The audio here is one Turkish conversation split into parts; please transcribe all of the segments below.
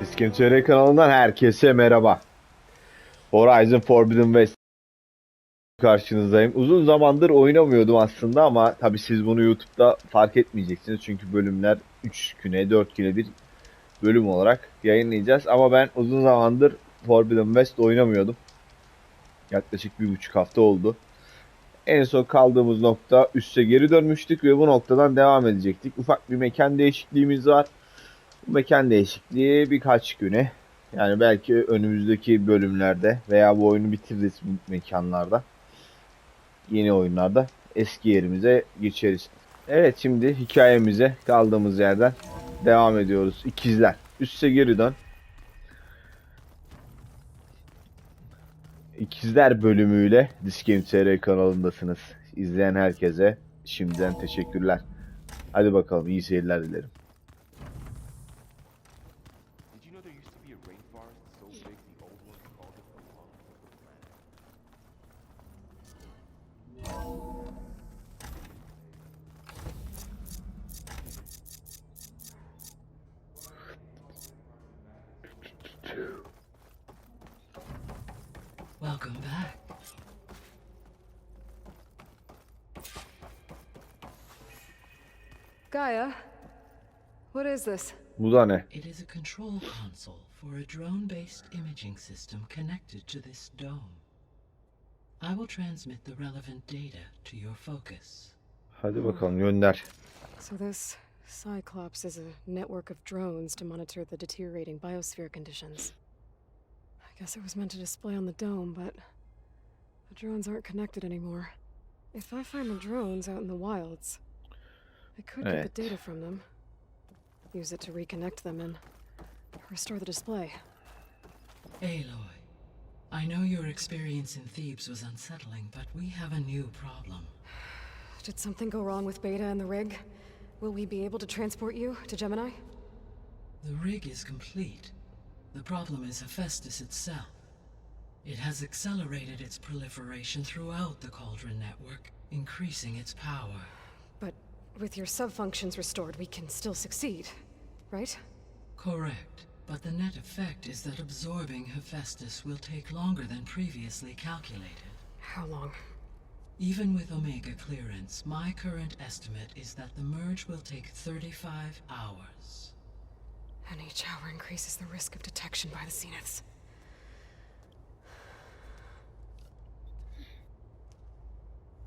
Çevirileri kanalından herkese merhaba. Horizon Forbidden West karşınızdayım. Uzun zamandır oynamıyordum aslında ama tabi siz bunu YouTube'da fark etmeyeceksiniz. Çünkü bölümler 3 güne 4 güne bir bölüm olarak yayınlayacağız. Ama ben uzun zamandır Forbidden West oynamıyordum. Yaklaşık 1,5 hafta oldu. En son kaldığımız nokta üste geri dönmüştük ve bu noktadan devam edecektik. Ufak bir mekan değişikliğimiz var. Bu mekan değişikliği birkaç güne, yani belki önümüzdeki bölümlerde veya bu oyunu bitiririz bu mekanlarda, yeni oyunlarda eski yerimize geçeriz. Evet, şimdi hikayemize kaldığımız yerden devam ediyoruz. İkizler. Üste geri dön. İkizler bölümüyle Discount kanalındasınız. İzleyen herkese şimdiden teşekkürler. Hadi bakalım, iyi seyirler dilerim. Welcome back. Gaia, what is this? Bu da ne? It is a control console for a drone-based imaging system connected to this dome. I will transmit the relevant data to your focus. Hadi bakalım, gönder. So this Cyclops is a network of drones to monitor the deteriorating biosphere conditions. I guess it was meant to display on the dome, but the drones aren't connected anymore. If I find the drones out in the wilds, I could get the data from them, use it to reconnect them and restore the display. Aloy, I know your experience in Thebes was unsettling, but we have a new problem. Did something go wrong with Beta and the rig? Will we be able to transport you to Gemini? The rig is complete. The problem is Hephaestus itself. It has accelerated its proliferation throughout the Cauldron network, increasing its power. But with your sub-functions restored, we can still succeed, right? Correct, but the net effect is that absorbing Hephaestus will take longer than previously calculated. How long? Even with Omega clearance, my current estimate is that the merge will take 35 hours. And each hour increases the risk of detection by the Zeniths.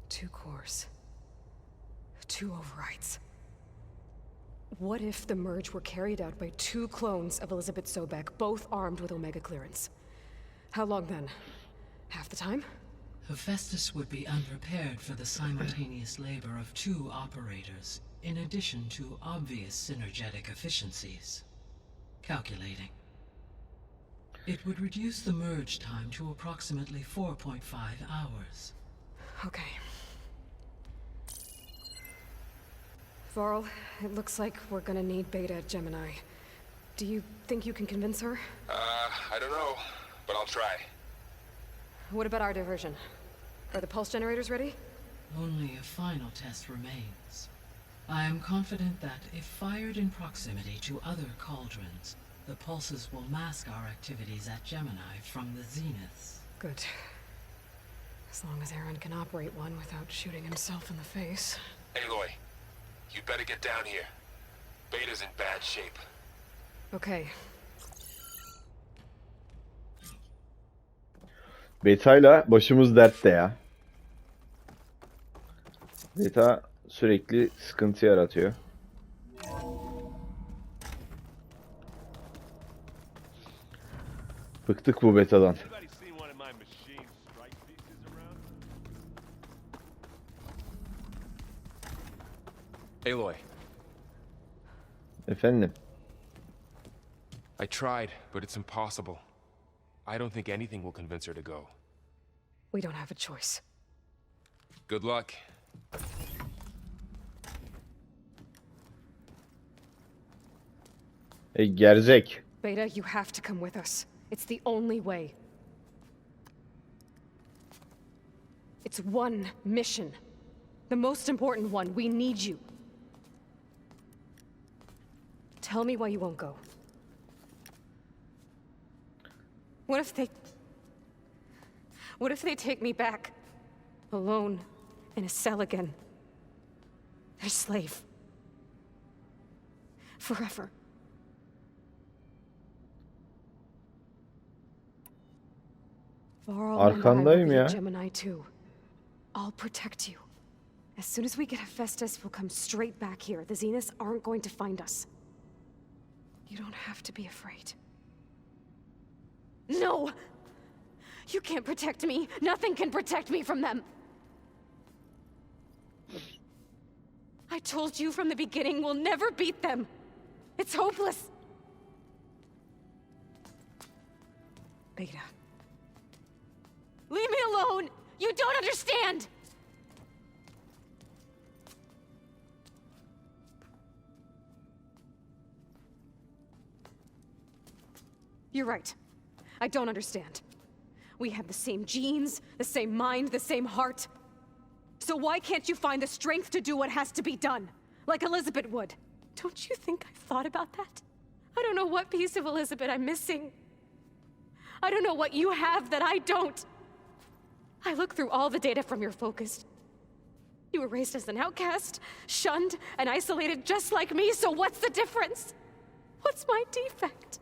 Two cores. Two overrides. What if the merge were carried out by two clones of Elizabeth Sobek, both armed with Omega clearance? How long then? Half the time? Hephaestus would be unprepared for the simultaneous labor of two operators, in addition to obvious synergetic efficiencies. Calculating. It would reduce the merge time to approximately 4.5 hours. Okay. Varl, it looks like we're gonna need Beta at Gemini. Do you think you can convince her? I don't know, but I'll try. What about our diversion? Are the pulse generators ready? Only a final test remains. I am confident that if fired in proximity to other cauldrons, the pulses will mask our activities at Gemini from the zeniths. Good. As long as Aaron can operate one without shooting himself in the face. Aloy, you better get down here. Beta's in bad shape. Okay. Beta'yla başımız dertte ya. Beta sürekli sıkıntı yaratıyor. Bıktık bu betadan. Aloy, Efendim? I tried, but it's impossible. I don't think anything will convince her to go. We don't have a choice. Good luck. Ey gerzek. Beta, you have to come with us. It's the only way. It's one mission. The most important one. We need you. Tell me why you won't go. What if they take me back? Alone, in a cell again. Their slave. Forever. Varl and I Arkandayım will be ya. Gemini too. I'll protect you. As soon as we get Hephaestus, we'll come straight back here. The Zeniths aren't going to find us. You don't have to be afraid. No! You can't protect me. Nothing can protect me from them. I told you from the beginning, we'll never beat them. It's hopeless. Beta. Leave me alone! You don't understand! You're right. I don't understand. We have the same genes, the same mind, the same heart. So why can't you find the strength to do what has to be done? Like Elizabeth would. Don't you think I've thought about that? I don't know what piece of Elizabeth I'm missing. I don't know what you have that I don't. I look through all the data from your focus. You were raised as an outcast, shunned, and isolated just like me, so what's the difference? What's my defect?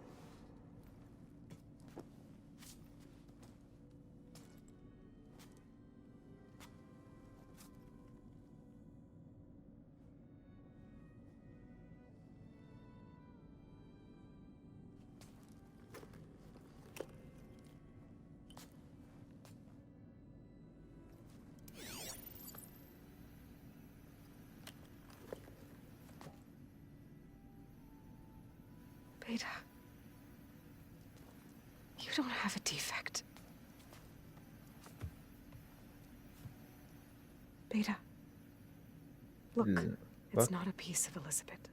Beta, you don't have a defect. Beta, look, it's not a piece of Elizabeth.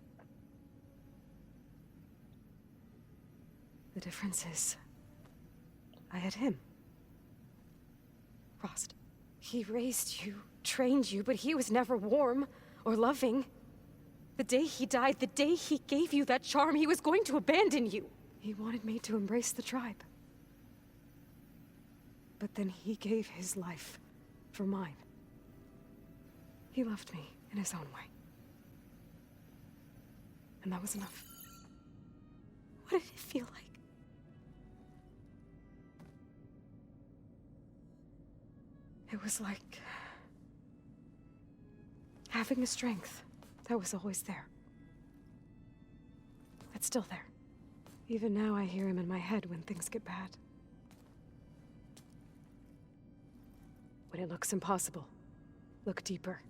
The difference is, I had him. Frost. He raised you, trained you, but he was never warm or loving. The day he died, the day he gave you that charm, he was going to abandon you. He wanted me to embrace the tribe. But then he gave his life for mine. He loved me in his own way. And that was enough. What did it feel like? It was like having a strength that was always there. It's still there. Even now I hear him in my head when things get bad. When it looks impossible, look deeper.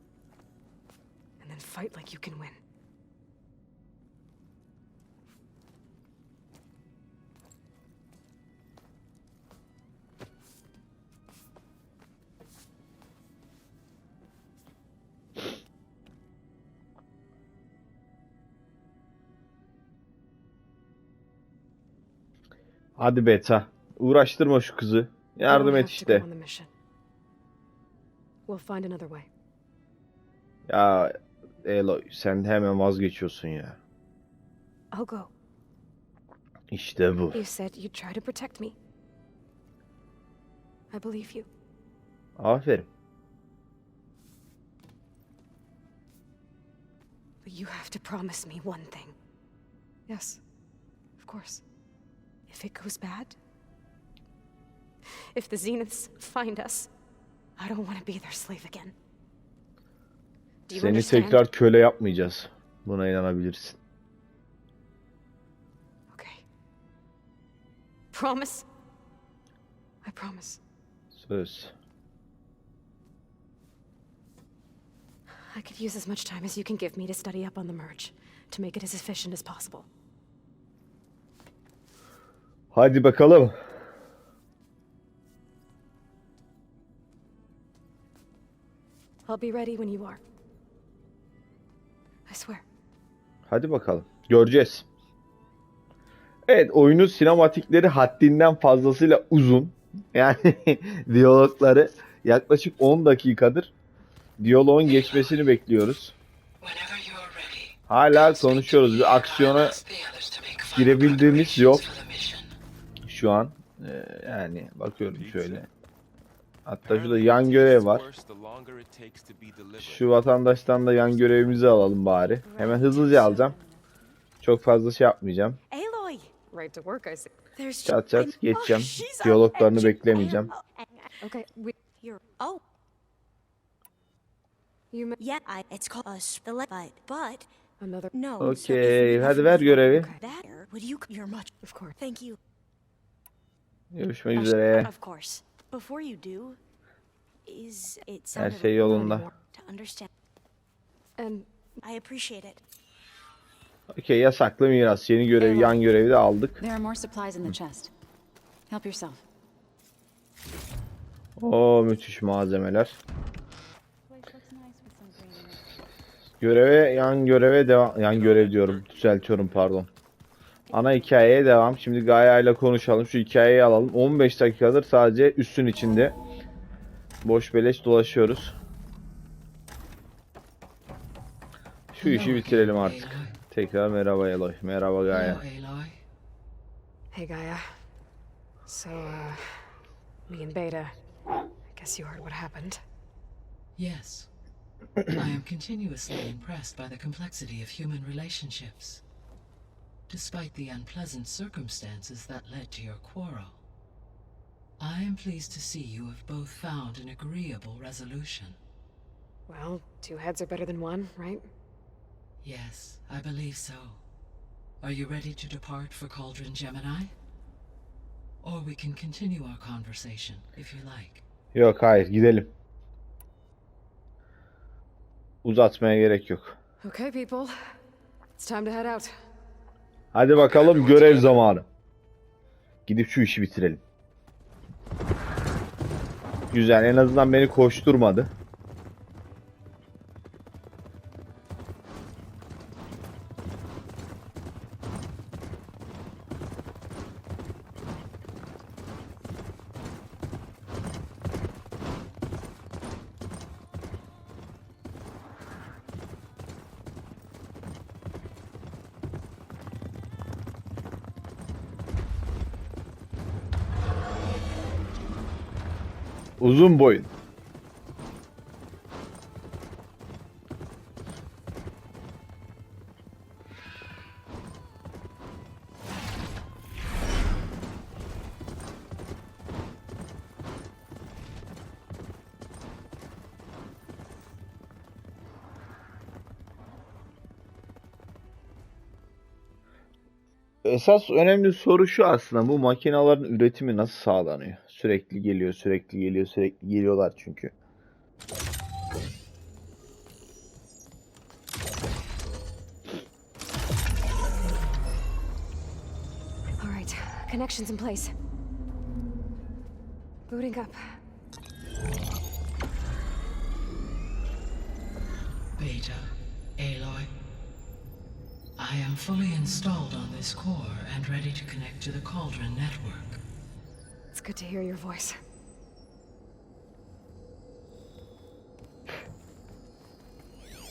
And then fight like you can win. Hadi Beta. Uğraştırma şu kızı. Yardım et işte. Ya Elo, sen hemen vazgeçiyorsun ya. I'll go. İşte bu. You said you'd try to protect me. I believe you. Aferin. But you have to promise me one thing. Yes, of course. If it goes bad, if the Zeniths find us, I don't want to be their slave again. Do you Seni understand? tekrar köle yapmayacağız. Buna inanabilirsin. Okay. Promise? I promise. Söz. I could use as much time as you can give me to study up on the merge, to make it as efficient as possible. Hadi bakalım. I'll be ready when you are. I swear. Hadi bakalım. Göreceğiz. Evet, oyunun sinematikleri haddinden fazlasıyla uzun. Yani diyalogları yaklaşık 10 dakikadır. Diyaloğun geçmesini bekliyoruz. Hala konuşuyoruz. Bir aksiyona girebildiğimiz yok. Şu an. Yani bakıyorum şöyle. Hatta şurada yan görev var. Şu vatandaştan da yan görevimizi alalım bari. Hemen hızlıca alacağım. Çok fazla şey yapmayacağım. Aloy. Right to work, I see. There's Çat çat geçeceğim. she's Diyaloglarını beklemeyeceğim. Okay, we. You're You yeah. It's called a split, but another. no. Okey, hadi ver görevi. That would you're much. Of course. Thank you. Görüşmek üzere. Of course. Before you do, is it Her sounded şey yolunda. to understand? And I appreciate it. Okey, yasaklı miras. Yeni görevi, yan görevi de aldık. There are more supplies in the chest. Help yourself. Oo, müthiş malzemeler. Göreve, yan göreve devam. Yan görev diyorum. Düzeltiyorum, pardon. Ana hikayeye devam. Şimdi Gaia ile konuşalım. Şu hikayeyi alalım. 15 dakikadır sadece üstün içinde boş beleş dolaşıyoruz. Şu işi bitirelim artık. Tekrar merhaba Eloy. Merhaba Gaia. Hello, Aloy. hey, Gaia. So, me and Beta. I guess you heard what happened. Yes. I am continuously impressed by the complexity of human relationships. Despite the unpleasant circumstances that led to your quarrel, I am pleased to see you have both found an agreeable resolution. Well, two heads are better than one, right? Yes, I believe so. Are you ready to depart for Cauldron Gemini? Or we can continue our conversation, if you like. Yok, hayır, gidelim. Uzatmaya gerek yok. Okay, people. It's time to head out. Hadi bakalım, görev zamanı. Gidip şu işi bitirelim. Güzel, en azından beni koşturmadı. Uzun boyun. Esas önemli soru şu aslında. Bu makinelerin üretimi nasıl sağlanıyor? Sürekli geliyor, sürekli geliyor, sürekli geliyorlar çünkü. All right, connections in place. Booting up. Beta, Aloy. I am fully installed on this core and ready to connect to the Cauldron network. It's good to hear your voice.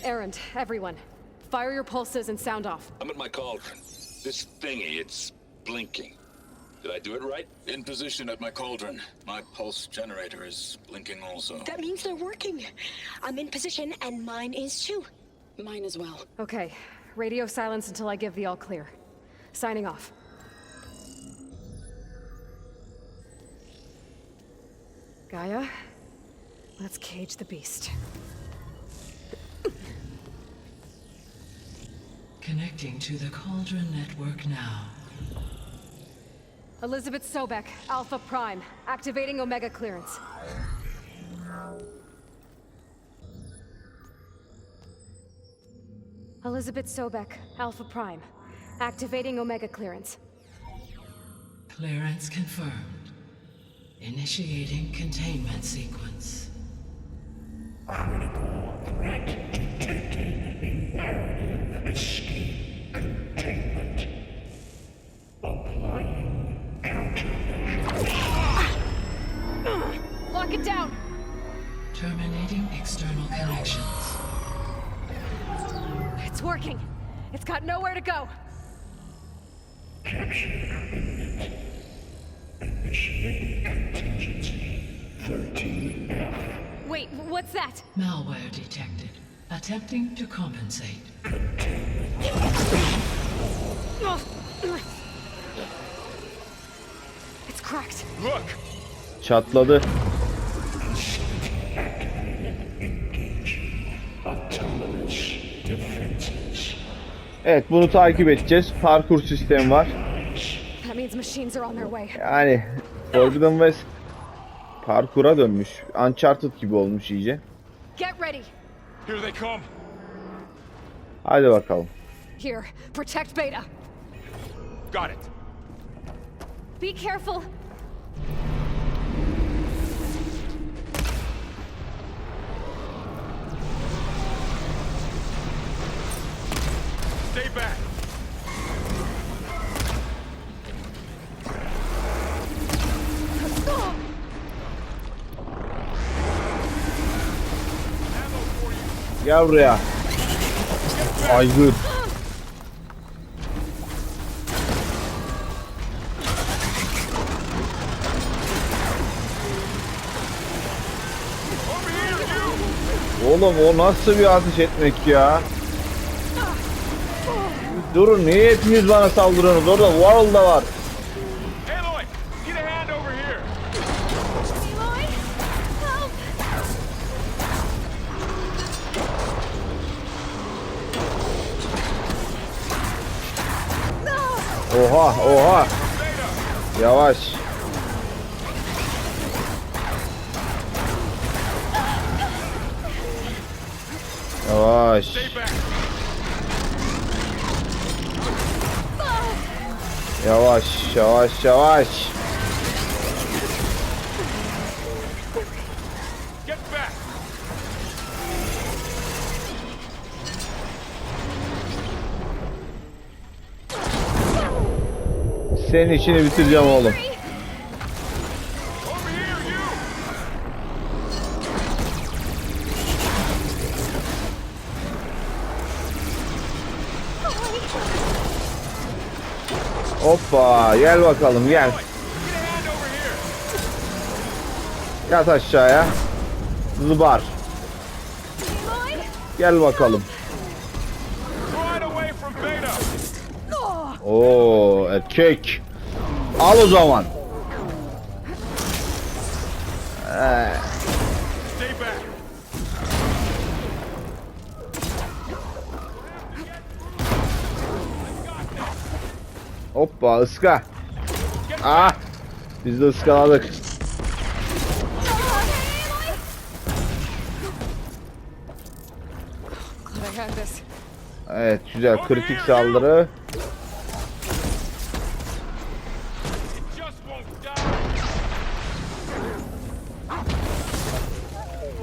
Errand, everyone. Fire your pulses and sound off. I'm at my cauldron. This thingy, it's blinking. Did I do it right? In position at my cauldron. My pulse generator is blinking also. That means they're working. I'm in position and mine is too. Mine as well. Okay, radio silence until I give the all clear. Signing off. Gaia, let's cage the beast. Connecting to the Cauldron network now. Elizabeth Sobek, Alpha Prime, activating Omega clearance. Elizabeth Sobek, Alpha Prime, activating Omega clearance. Clearance confirmed. Initiating containment sequence. Lock it down! Terminating external connections. It's working! It's got nowhere to go! Capture imminent. Initiate. What's that? Malware detected. Attempting to compensate. It's cracked. Look! Çatladı. Evet, bunu takip edeceğiz. Parkur sistemi var. That means machines are on their way. Yani Forbidden West parkura dönmüş. Uncharted gibi olmuş iyice. Get ready. Here they come! Hadi bakalım. Here, protect Beta. Got it! Be careful. Stay back! Gel buraya. Aygır. Oğlum o nasıl bir ateş etmek ya? Durun, niye hepiniz bana saldırıyorsunuz? Orada World da var. Aloy! Get a hand over here! Aloy, help! Oha oha. Yavaş. Yavaş. Stay back! Yavaş yavaş yavaş. Get back! Senin işini bitireceğim oğlum. Over here, you! Hoppa, gel bakalım gel. Get a hand over here! Yat aşağıya. Zıbar. Gel bakalım. Right away from Beta! Oo, erkek. Al o zaman. Stay back! Hoppa, ıska. Ah, biz de ıskaladık. Glad I had this. Evet, güzel kritik saldırı. Just won't die!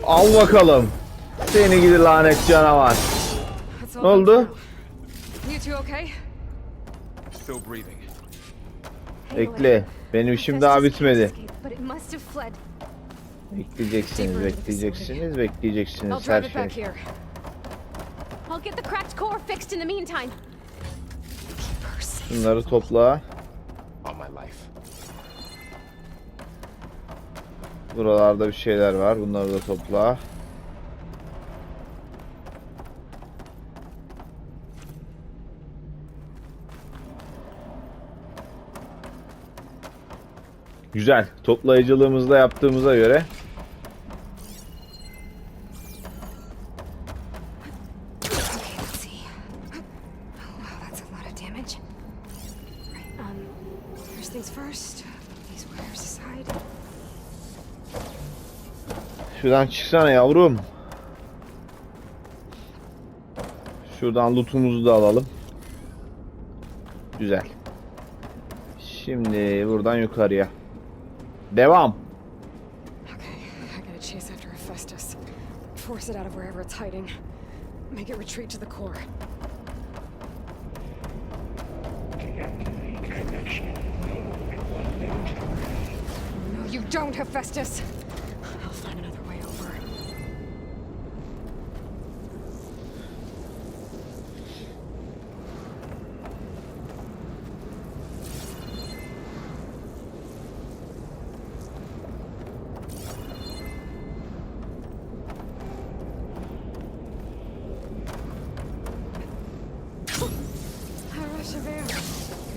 Al bakalım. Seni gidi lanet canavar. That's all Ne oldu? done for now. You two okay? Still breathing. Bekle. Benim işim daha bitmedi. But it must have fled. Bekleyeceksiniz, bekleyeceksiniz, I'll bekleyeceksiniz her drive it back şey. here. I'll get the cracked core fixed in the meantime. Bunları topla. On my life. Buralarda bir şeyler var. Bunları da topla. Güzel. Toplayıcılığımızı da yaptığımıza göre Okay, let's see. Oh, wow, that's a lot of damage. Right, first things first. Put these wires aside. şuradan çıksana yavrum. Şuradan lootumuzu da alalım. Güzel. Şimdi buradan yukarıya. Devam. Okay, I gotta chase after Hephaestus. Force it out of wherever it's hiding. Make it retreat to the core. No, you don't, Hephaestus! I'll find another way over.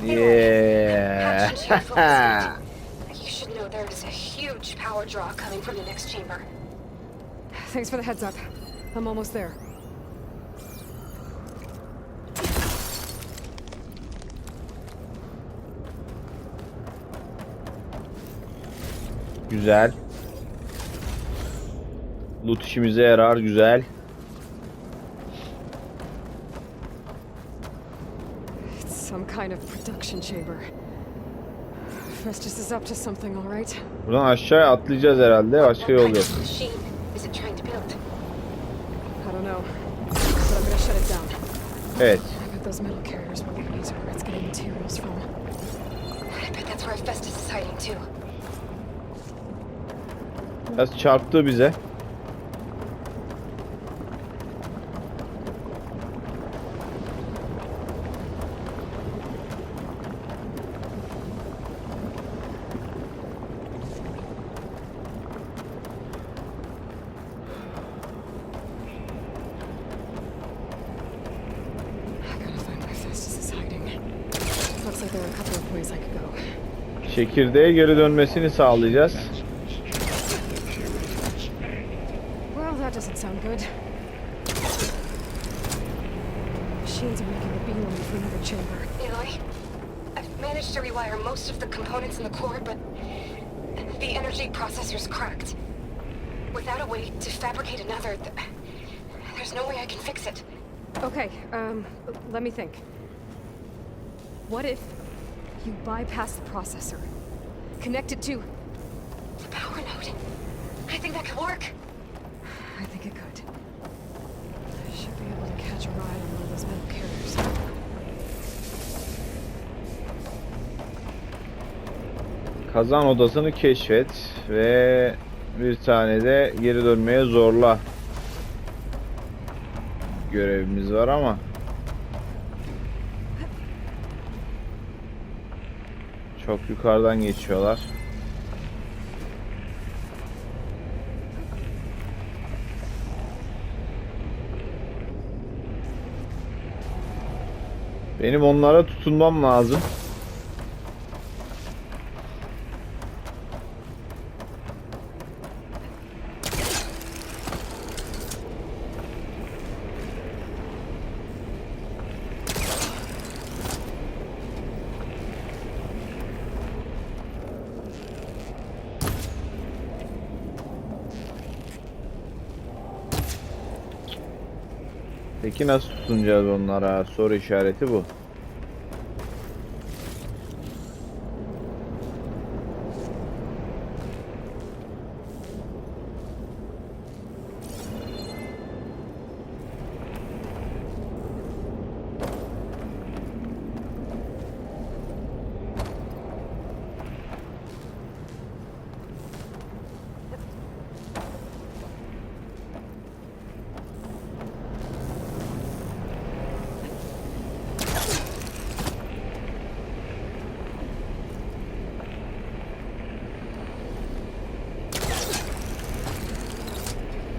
Yeah. You should know there is a huge power draw coming from the next chamber. Thanks for the heads up. I'm almost there. Güzel. Loot işimize yarar, güzel. It's some kind of production chamber. Festus is up to something, all right? Buradan aşağıya atlayacağız herhalde. Başka yol yok. I don't know. But I'm gonna shut it down. Evet. I bet those metal carriers were the laser where it's getting materials from. I bet that's where Festus is hiding too. Biraz çarptı bize. Çekirdeğe geri dönmesini sağlayacağız. Well, that doesn't sound good. Machines are making a beeline for another chamber. Aloy, I've managed to rewire most of the components in the core, but the energy processor's cracked. Without a way to fabricate another, there's no way I can fix it. Okay, let me think. What if you bypass the processor, connect it to the power node? I think that could work. I think it could. I should be able to catch a ride on one of those metal carriers. Kazan odasını keşfet ve bir tane de geri dönmeye zorla görevimiz var ama çok yukarıdan geçiyorlar. Benim onlara tutunmam lazım. Peki nasıl tutunacağız onlara? Soru işareti bu.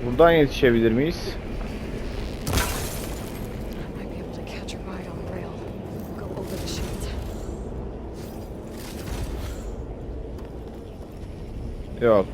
Buradan yetişebilir miyiz? Yok.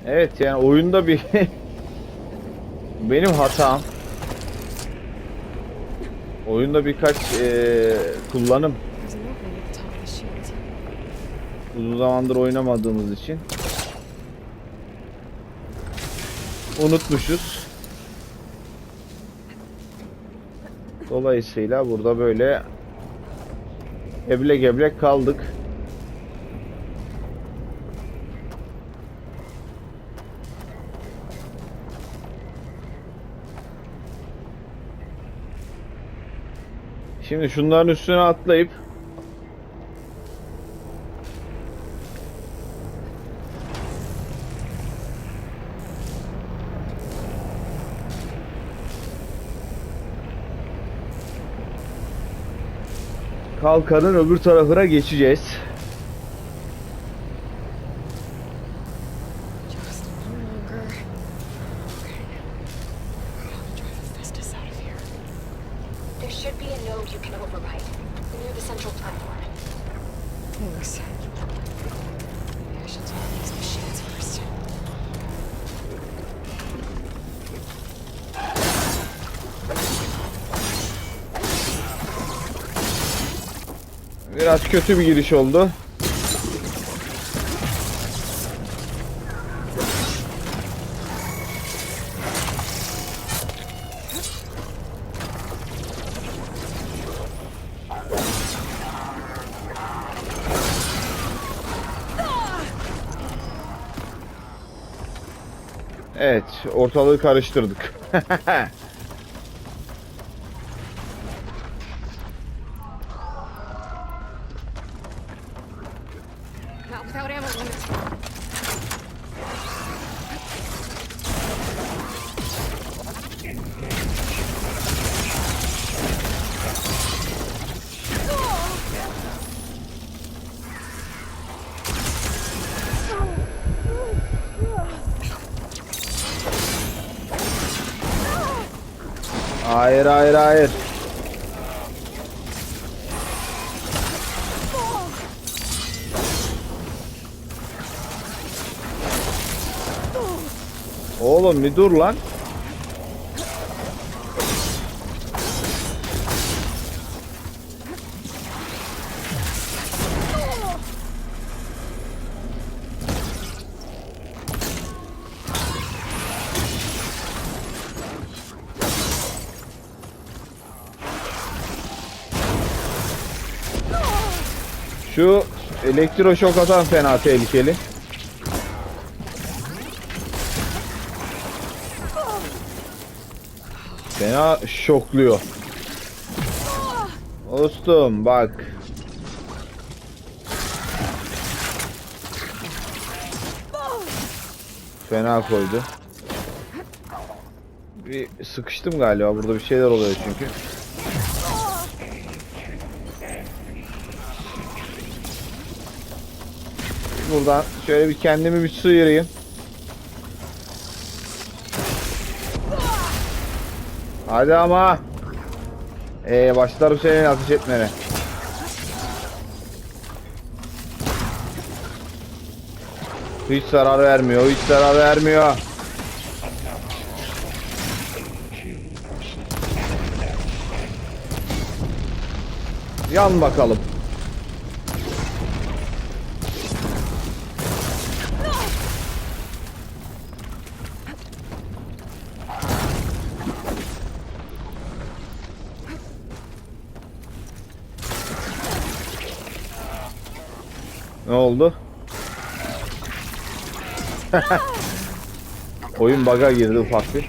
Evet yani oyunda bir benim hatam. Oyunda birkaç kullanım There's an opening at the top of the shield. uzun zamandır oynamadığımız için unutmuşuz. Dolayısıyla burada böyle geblek geblek kaldık. Şimdi şunların üstüne atlayıp kalkanın öbür tarafına geçeceğiz. Just a little longer. Okay. I'll drive the Festus out of here. There should be a node you can override near the central platform. Thanks. Maybe I should talk to these machines first. Biraz kötü bir giriş oldu. Evet, ortalığı karıştırdık. Not without ammo limits. Hayır, hayır, hayır. Oğlum bir dur lan. Şu elektroşok atan fena tehlikeli. Fena şokluyor. Dostum bak. Fena koydu. Bir sıkıştım galiba. Burada bir şeyler oluyor çünkü. Buradan şöyle bir kendimi bir sıyırayım. Hadi ama. Başlarım senin ateş etmene. Hiç zarar vermiyor, hiç zarar vermiyor. Yan bakalım. Ne oldu? Oyun bug'a girdi ufak bir.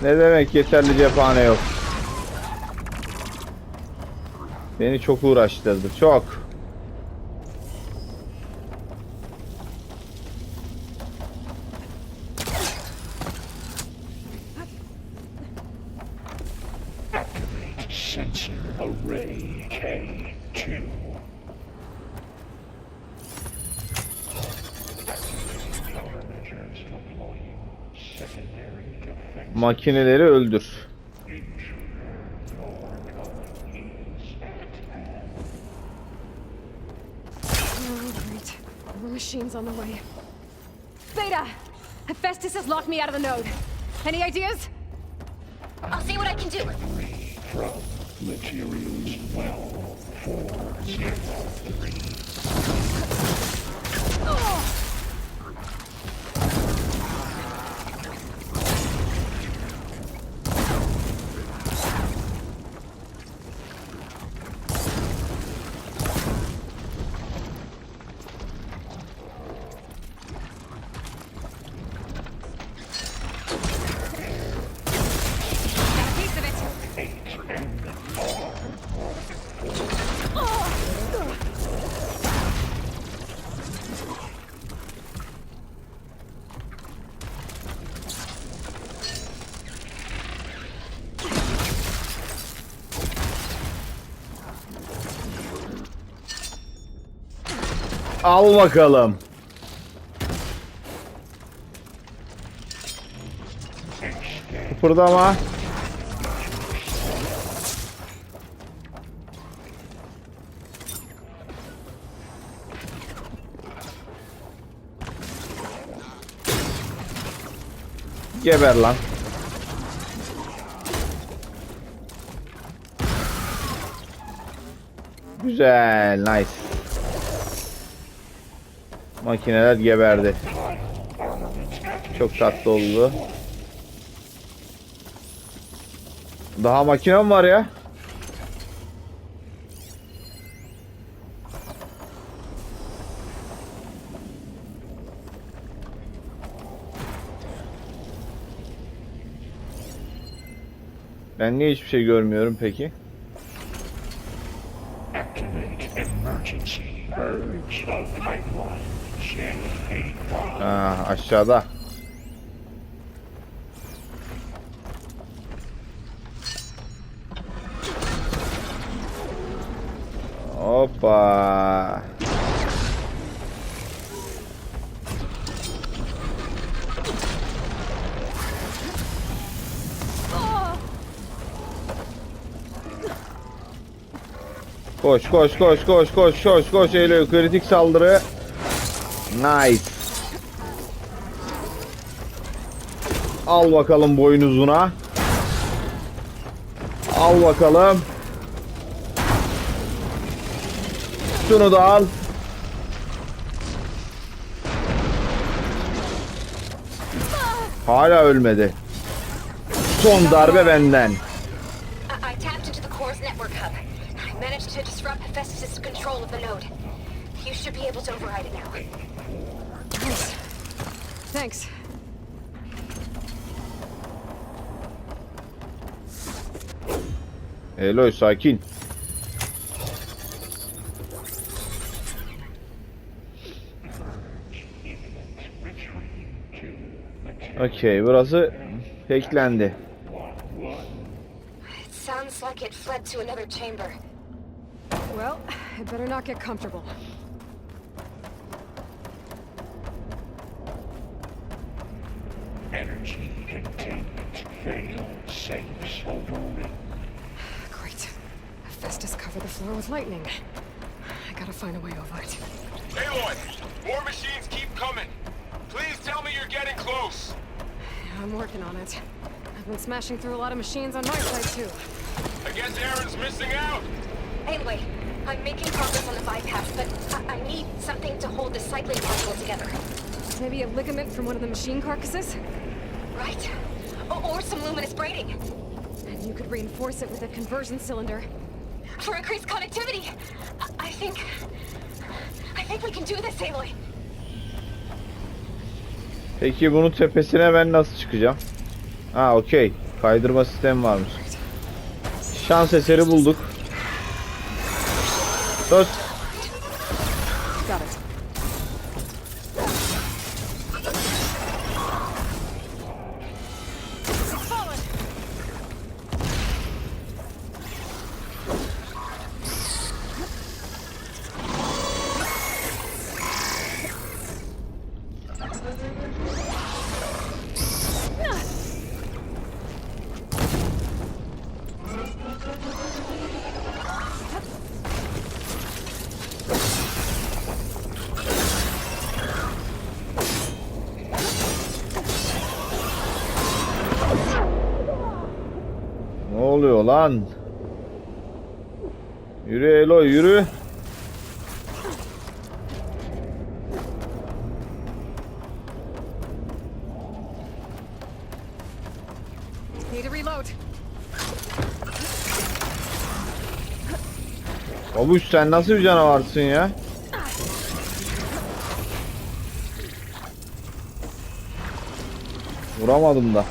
Ne demek yeterli cephane yok. Beni çok uğraştırdı. Çok. Makineleri öldür. More machines on the way. Beta! Hephaestus has locked me out of the node. Any ideas? I'll see what I can do. Al bakalım. Kıpırdama. Geber lan. Güzel, nice. Makineler geberdi. Çok tatlı oldu. Daha makinem var ya. Ben niye hiçbir şey görmüyorum peki? Aşağıda. Hoppa. Koş koş koş koş koş koş koş Eylül, kritik saldırı. Nice. Al bakalım boynuzuna. Al bakalım. Şunu da al. Hala ölmedi. Son darbe benden. I tapped into the core's network hub. I managed to disrupt Hephaestus' control of the node. You should be able to override it now. Nice. Thanks. Eloy sakin. Okey, burası hacklendi. It sounds like it fled to another chamber. Well, I'd better not get comfortable. Energy containment failed. Safe overrun. Great. Hephaestus covered the floor with lightning. I gotta find a way over it. Aloy, more machines keep coming. Please tell me you're getting close. I'm working on it. I've been smashing through a lot of machines on my side, too. I guess Aaron's missing out. Anyway, I'm making progress on the bypass, but I need something to hold the cycling puzzle together. Maybe a ligament from one of the machine carcasses? Right. Or some luminous braiding. And you could reinforce it with a conversion cylinder. For increased connectivity. I think we can do this, Aloy. Peki bunun tepesine ben nasıl çıkacağım? Ha okey. Kaydırma sistemi varmış. Şans eseri bulduk. Sus. Got it. Ne oluyor lan? Yürü Elo yürü. Need to reload. Babuş sen nasıl bir canavarsın ya? Vuramadım da.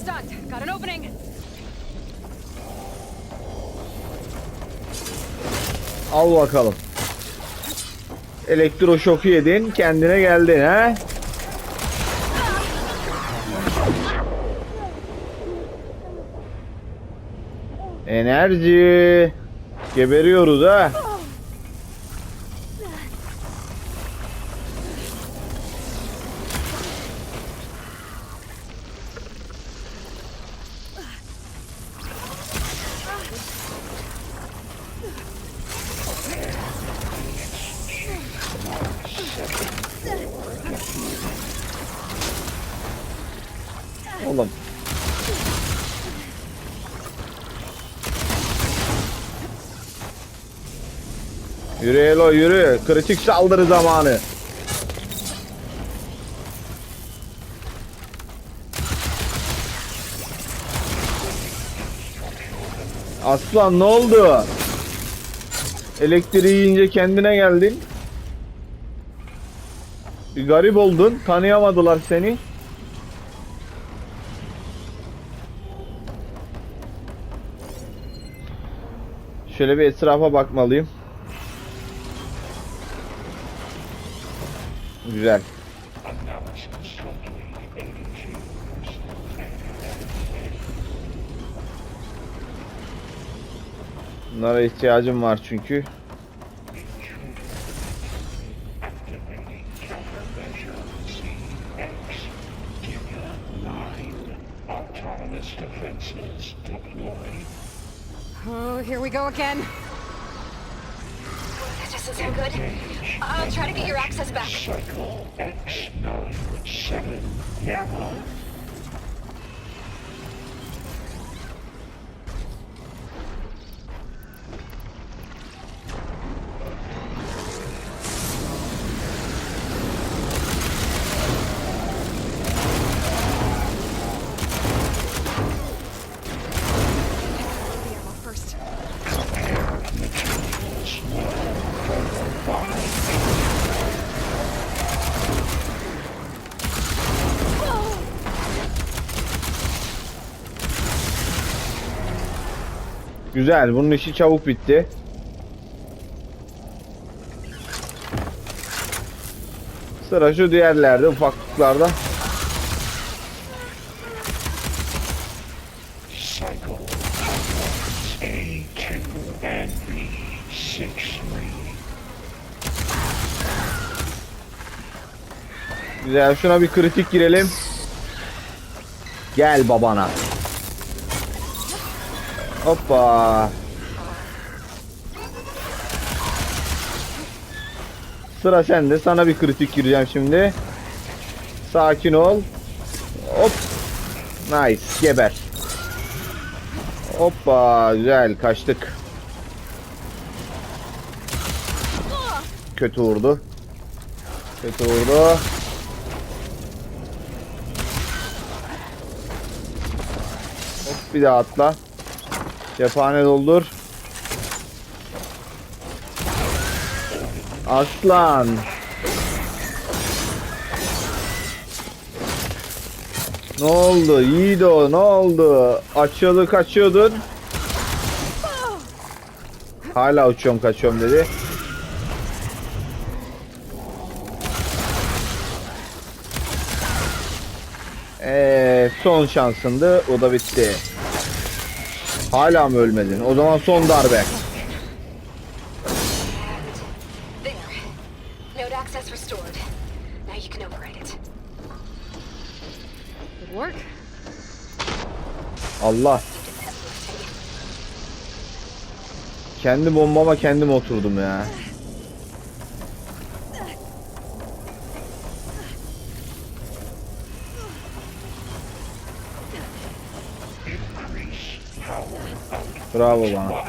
Stunned. Got an opening. Al bakalım. Elektroşoku yedin, kendine geldin ha? Enerji. Geberiyoruz ha. Oğlum. Yürü Elo yürü. Kritik saldırı zamanı. Aslan ne oldu? Elektriği yiyince kendine geldin. Bir garip oldun. Tanıyamadılar seni. Şöyle bir etrafa bakmalıyım. Güzel. Bunlara ihtiyacım var çünkü. Oh, here we go again. That doesn't sound good. I'll try to get your access back. Cycle X97 never. First. Güzel. Bunun işi çabuk bitti. Sıra şu diğerlerde, ufaklıklarda. Cycle A2 and B63. Güzel. Şuna bir kritik girelim. Gel babana. Hoppa. Sıra sende. Sana bir kritik gireceğim şimdi. Sakin ol. Hop. Nice. Geber. Hoppa. Güzel. Kaçtık. Kötü vurdu. Kötü vurdu. Hop. Bir daha atla. Cephane doldur. Aslan. Ne oldu? İyiydi o. Ne oldu? Açıyordu, kaçıyordun. Hala uçuyorum, kaçıyorum dedi. son şansındı. O da bitti. Hala mı ölmedin? O zaman son darbe. There. Node access restored. Now you can override it. Good work. Allah. Kendi bombama kendim oturdum ya. Bravo bana.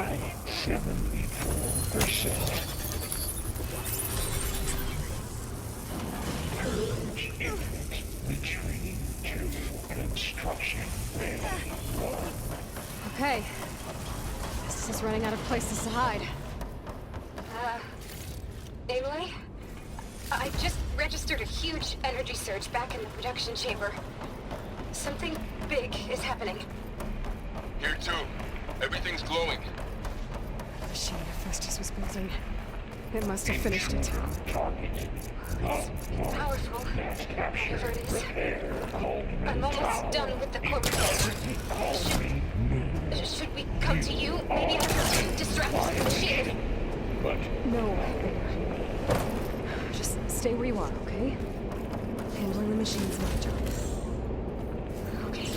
Okay. This is running out of places to hide. Emily? I just registered a huge energy surge back in the production chamber. Something big is happening. Here too. Everything's glowing. The machine Hephaestus was building. It must have finished it. It's powerful, whatever it is. I'm almost done with the core protection. Should we come to you? Maybe I can distract the machine. No. Just stay where you are, okay? Handling the machine's my job. Okay.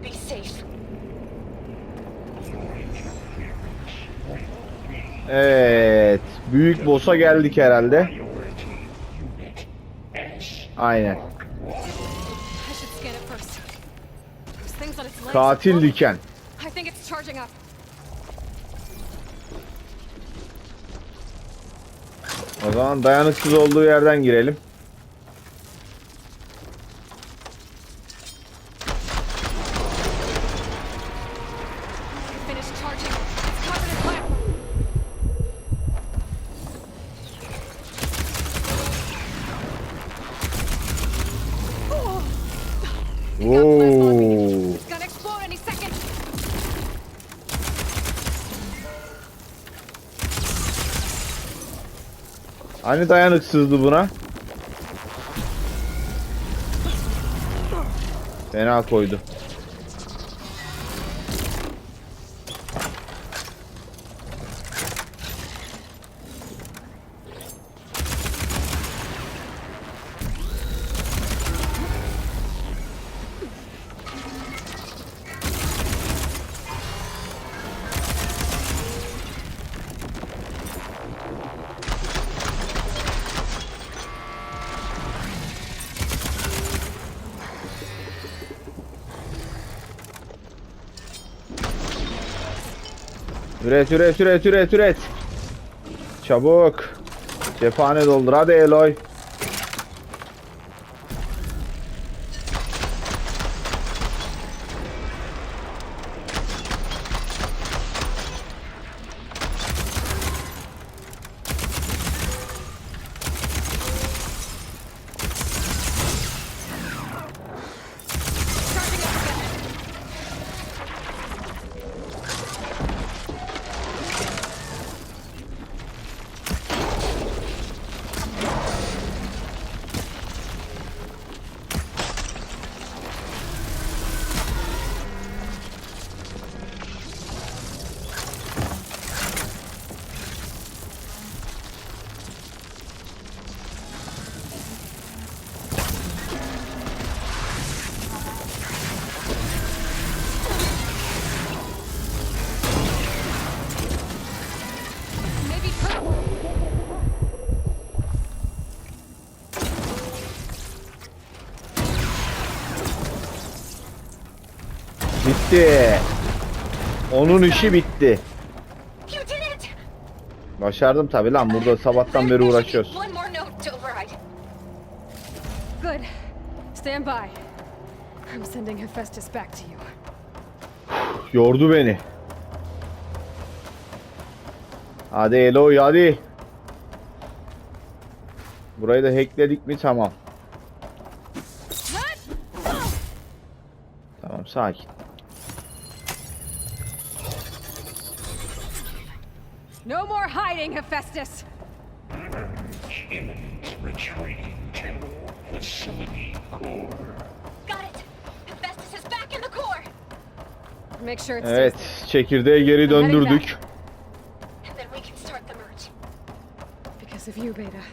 Be safe. Evet. Büyük boss'a geldik herhalde. Aynen. I should scan it first. Those things on its legs. Katil diken. I think it's charging up. O zaman dayanıksız olduğu yerden girelim. Finish charging. It's covered in fire. Oo. It's gonna explode any second. Hani dayanıksızdı buna? Fena koydu. Üret. Çabuk. Cephane doldur hadi Eloy. Bitti. Onun işi bitti. You did it! Başardım tabi lan, burada sabahtan beri uğraşıyoruz. One more note to override. Good. Stand by. I'm sending Hephaestus back to you. Yordu beni. Hadi Eloy hadi. Burayı da hackledik mi tamam. Tamam sakin. No more hiding, Hephaestus. Imminent retreating to facility core. Got it. Make sure it Evet, stays there. çekirdeği geri döndürdük. And then we can start the merge. Because of you, Beta.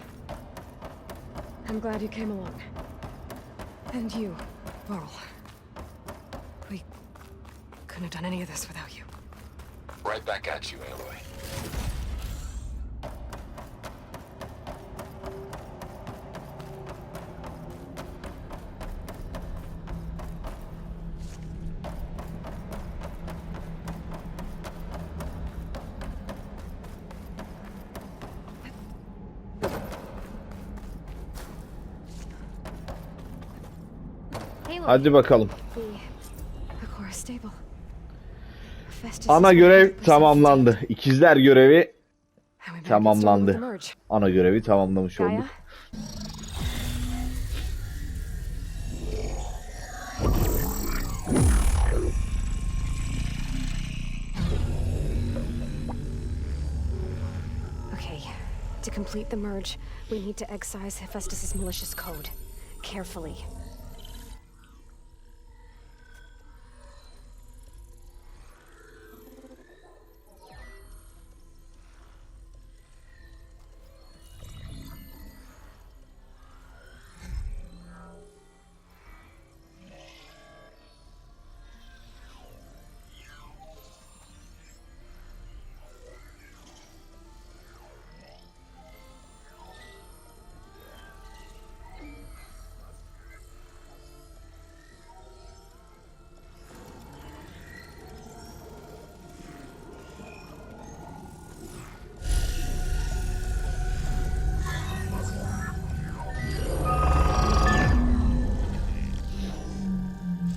I'm glad you came along. And you, Laurel. We couldn't have done any of this without you. Right back at you, Aloy. Hadi bakalım. The core is stable. Festus Ana is görev 100% tamamlandı. İkizler görevi And we better get started with the tamamlandı. merge. Ana görevi tamamlamış Gaia? olduk. Okay, to complete the merge, we need to excise Hephaestus's malicious code. Carefully.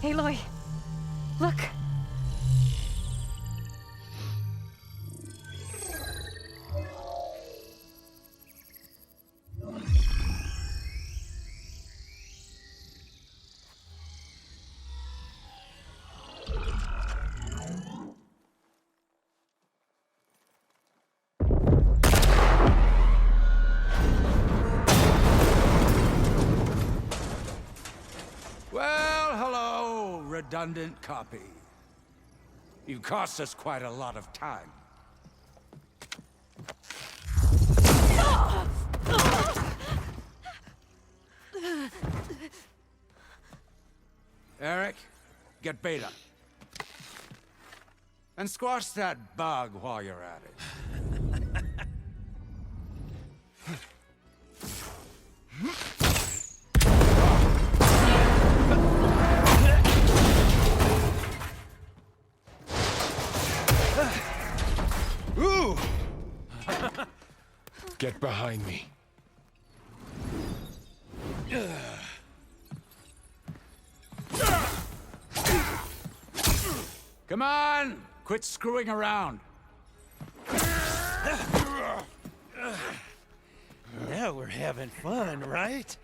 Aloy, look. Well, hello, redundant copy. You cost us quite a lot of time. Eric, get Beta. And squash that bug while you're at it. Ooh! Get behind me. Come on! Quit screwing around. Now we're having fun, right?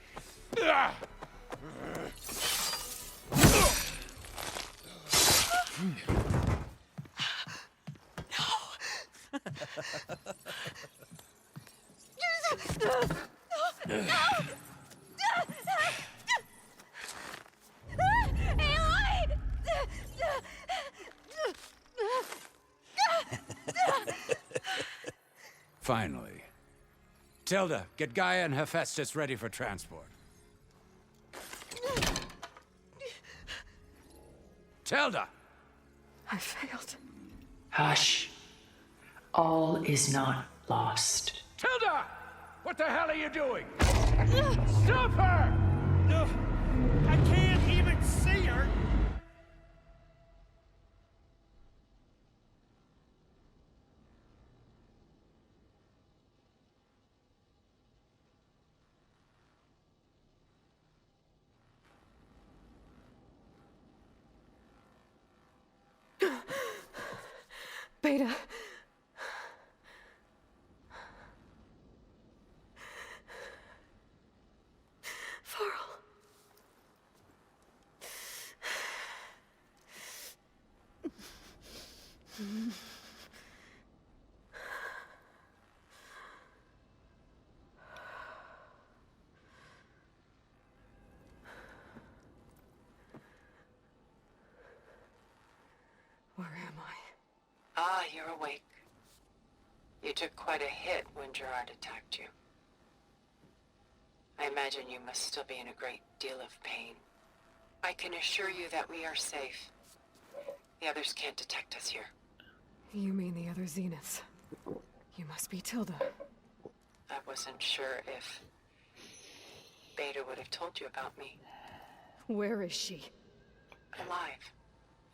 Finally. Tilda, get Gaia and Hephaestus ready for transport. Tilda! I failed. Hush. All is not lost. Tilda! What the hell are you doing? Stop her! I can't even see her. Beta. Farrell. you're awake. You took quite a hit when Gerard attacked you. I imagine you must still be in a great deal of pain. I can assure you that we are safe. The others can't detect us here. You mean the other Zeniths? You must be Tilda. I wasn't sure if Beta would have told you about me. Where is she? Alive.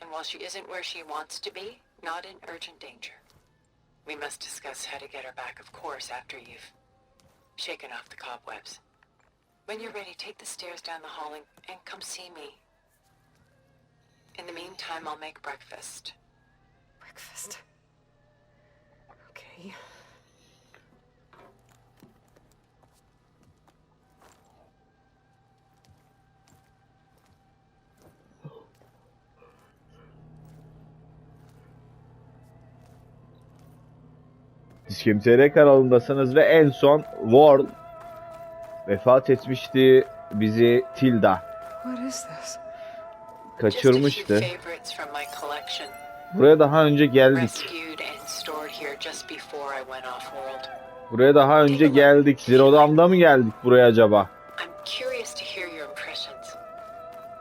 And while she isn't where she wants to be, not in urgent danger. We must discuss how to get her back, of course, after you've shaken off the cobwebs. When you're ready, take the stairs down the hall and come see me. In the meantime, I'll make breakfast. Breakfast. Okay. Çevirileri kanalındasınız ve en son World vefat etmişti, bizi Tilda What is this? kaçırmıştı. Buraya daha önce geldik. Buraya daha önce geldik. Zero'dan mı geldik buraya acaba?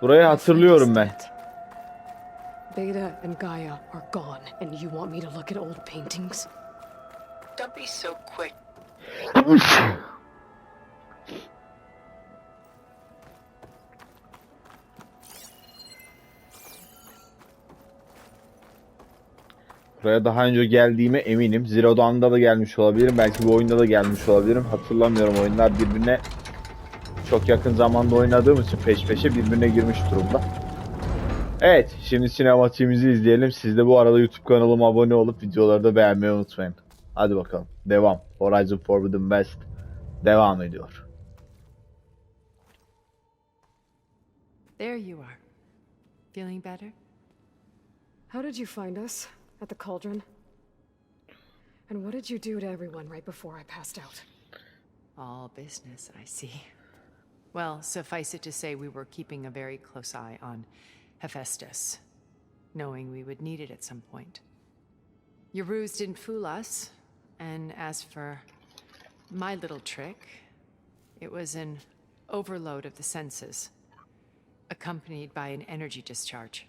Burayı hatırlıyorum ben. Beta and Gaia are gone, and you want me to look at old paintings? Don't be so quick. Buraya daha önce geldiğime eminim. Zero Dawn'da da gelmiş olabilirim. Belki bu oyunda da gelmiş olabilirim. Hatırlamıyorum. Oyunlar birbirine çok yakın zamanda oynadığım için peş peşe birbirine girmiş durumda. Evet. Şimdi sinematiğimizi izleyelim. Siz de bu arada YouTube kanalıma abone olup videoları da beğenmeyi unutmayın. Hadi bakalım. Devam. Horizon Forbidden West devam ediyor. There you are. Feeling better? How did you find us? At the cauldron? And what did you do to everyone right before I passed out? All business, I see. Well, suffice it to say we were keeping a very close eye on Hephaestus, knowing we would need it at some point. Your ruse didn't fool us, and as for my little trick, it was an overload of the senses, accompanied by an energy discharge.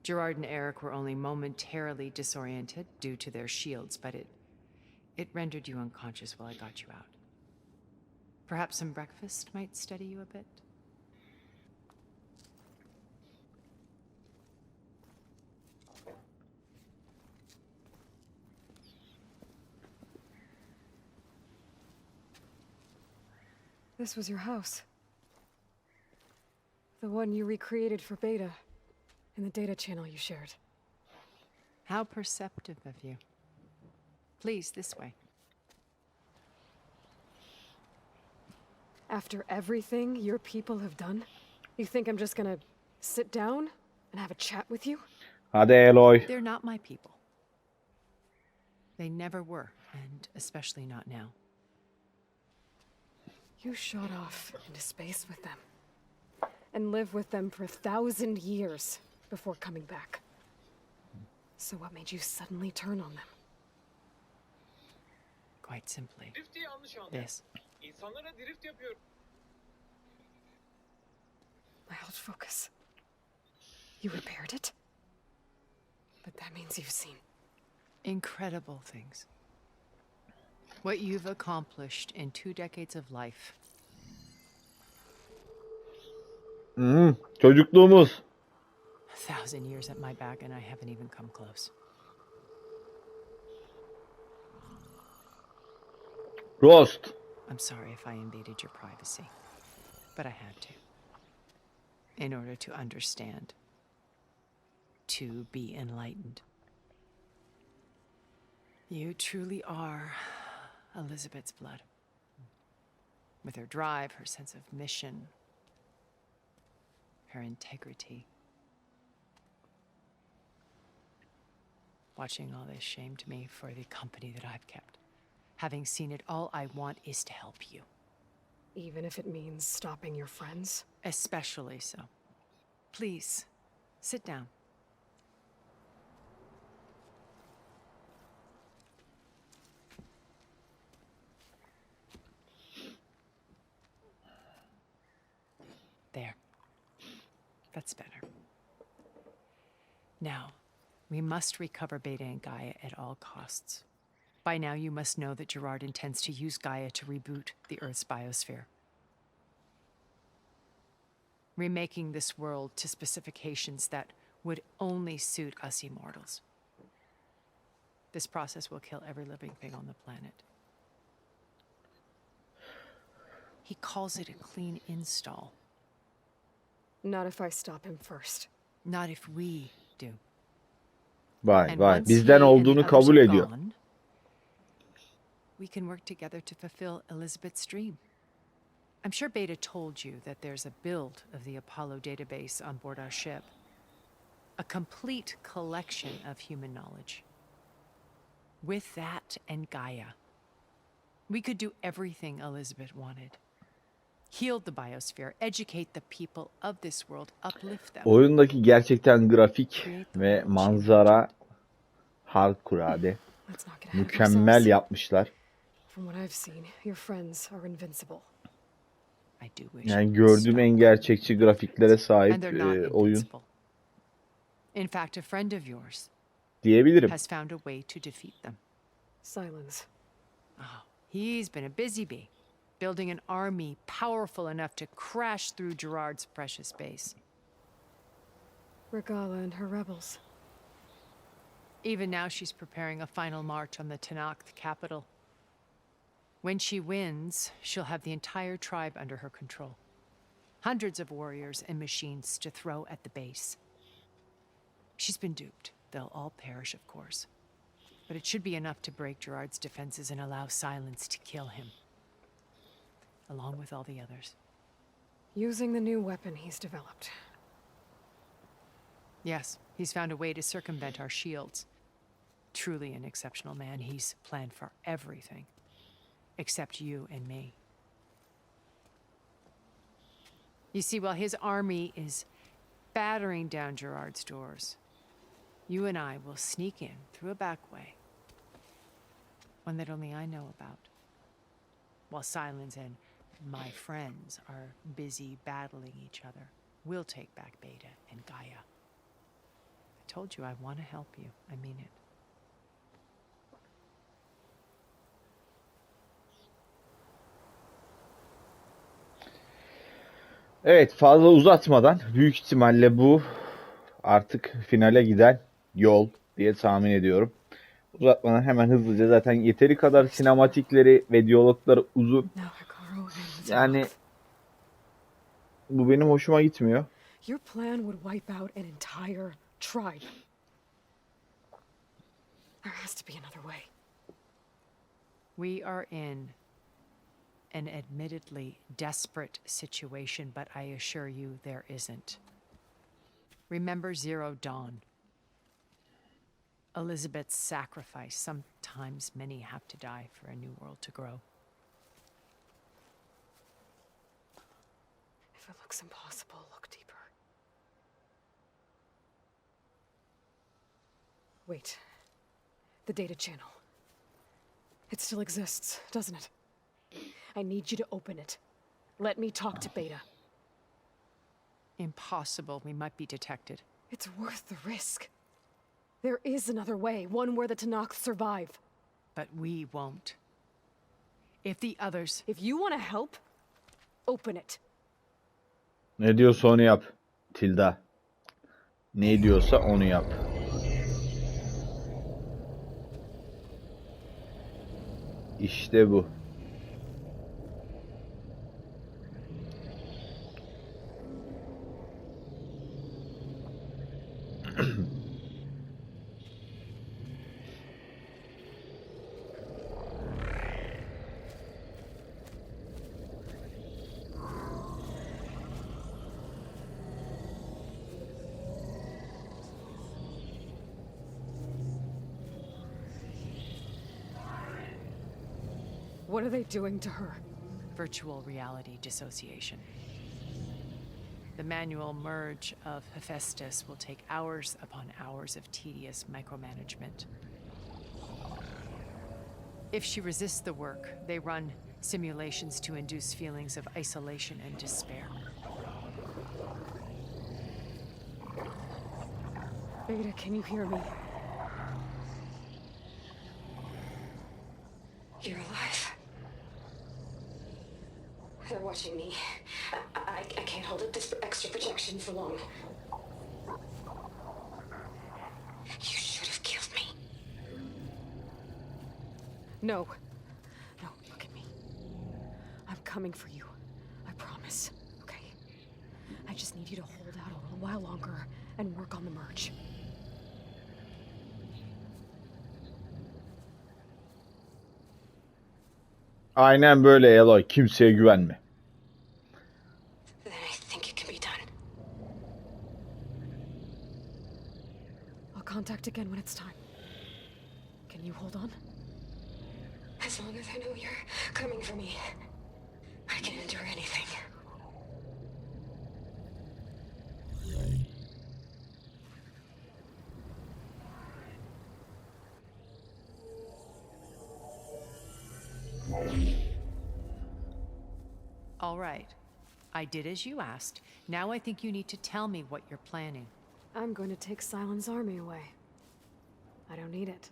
Gerard and Eric were only momentarily disoriented due to their shields, but it rendered you unconscious while I got you out. Perhaps some breakfast might steady you a bit? This was your house. The one you recreated for Beta. In the data channel you shared. How perceptive of you. Please, this way. After everything your people have done, you think I'm just gonna sit down and have a chat with you? Hadi Eloy. They're not my people. They never were, and especially not now. You shot off into space with them. And lived with them for 1,000 years. Before coming back. So what made you suddenly turn on them? Quite simply, this. My old focus. You repaired it? But that means you've seen incredible things. What you've accomplished in 2 decades of life. Çocukluğumuz. 1,000 years at my back and I haven't even come close. Roast. I'm sorry if I invaded your privacy, but I had to. In order to understand. To be enlightened. You truly are Elizabeth's blood. With her drive, her sense of mission, her integrity. Watching all this shamed me for the company that I've kept. Having seen it, all I want is to help you. Even if it means stopping your friends? Especially so. Please, sit down. That's better. Now, we must recover Beta and Gaia at all costs. By now, you must know that Gerard intends to use Gaia to reboot the Earth's biosphere, remaking this world to specifications that would only suit us immortals. This process will kill every living thing on the planet. He calls it a clean install. Not if I stop him first. Not if we do. Vay And vay. once Bizden he and olduğunu the kabul others are ediyor. gone, we can work together to fulfill Elizabeth's dream. I'm sure Beta told you that there's a build of the Apollo database on board our ship. A complete collection of human knowledge. With that and Gaia, we could do everything Elizabeth wanted. Heal the biosphere, educate the people of this world, uplift them. Oyundaki gerçekten grafik ve manzara harikulade. Mükemmel yapmışlar. From what I've seen, your friends are invincible. I do wish. Yani gördüğüm en gerçekçi grafiklere And sahip they're not oyun invincible. In fact, a friend of yours diyebilirim. has found a way to defeat them. Silence. Oh, he's been a busy bee, building an army powerful enough to crash through Gerard's precious base. Regala and her rebels. Even now, she's preparing a final march on the Tanakh capital. When she wins, she'll have the entire tribe under her control. Hundreds of warriors and machines to throw at the base. She's been duped. They'll all perish, of course. But it should be enough to break Gerard's defenses and allow Silence to kill him. Along with all the others. Using the new weapon he's developed. Yes, he's found a way to circumvent our shields. Truly an exceptional man. He's planned for everything. Except you and me. You see, while his army is battering down Gerard's doors, you and I will sneak in through a back way. One that only I know about. While Silence and my friends are busy battling each other, we'll take back Beta and Gaia. I told you I want to help you. I mean it. Evet, fazla uzatmadan büyük ihtimalle bu artık finale giden yol diye tahmin ediyorum. Uzatmadan hemen hızlıca, zaten yeteri kadar sinematikleri ve diyalogları uzun. Yani bu benim hoşuma gitmiyor. Your plan would wipe out an entire tribe. There has to be another way. We are in an admittedly desperate situation, but I assure you there isn't. Remember Zero Dawn. Elizabeth's sacrifice. Sometimes many have to die for a new world to grow. If it looks impossible, look deeper. Wait. The data channel. It still exists, doesn't it? I need you to open it. Let me talk to Beta. Impossible. We might be detected. It's worth the risk. There is another way, one where the Tanakh survive. But we won't. If the others... If you want to help, open it. Ne diyorsa onu yap Tilda. Ne diyorsa onu yap. İşte bu. What are they doing to her? Virtual reality dissociation. The manual merge of Hephaestus will take hours upon hours of tedious micromanagement. If she resists the work, they run simulations to induce feelings of isolation and despair. Beta, can you hear me? You're alive. They're watching me. I can't hold up this extra protection for long. You should have killed me. No. No, look at me. I'm coming for you. I promise, okay? I just need you to hold out a little while longer and work on the merge. Aynen böyle Eloy. Kimseye güvenme. Then I think it can be done. I'll contact again when it's time. Can you hold on? As long as I know you're coming for me, I can endure anything. All right. I did as you asked. Now I think you need to tell me what you're planning. I'm going to take Silent's army away. I don't need it.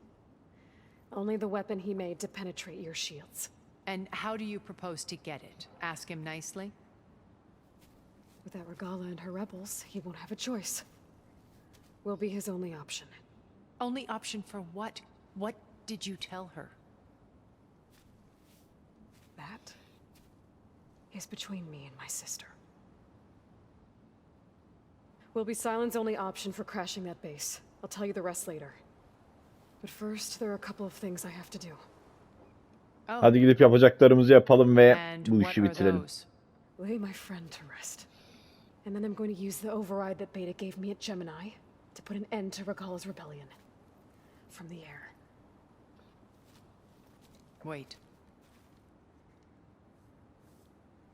Only the weapon he made to penetrate your shields. And how do you propose to get it? Ask him nicely? Without Regala and her rebels, he won't have a choice. We'll be his only option. Only option for what? What did you tell her? That is between me and my sister. Will be Silent's only option for crashing that base. I'll tell you the rest later. But first, there are a couple of things I have to do. Hadi gidip yapacaklarımızı yapalım ve bu işi bitirelim. Lay my friend to rest. And then I'm going to use the override that Beta gave me at Gemini to put an end to Regala's rebellion. From the air. Wait.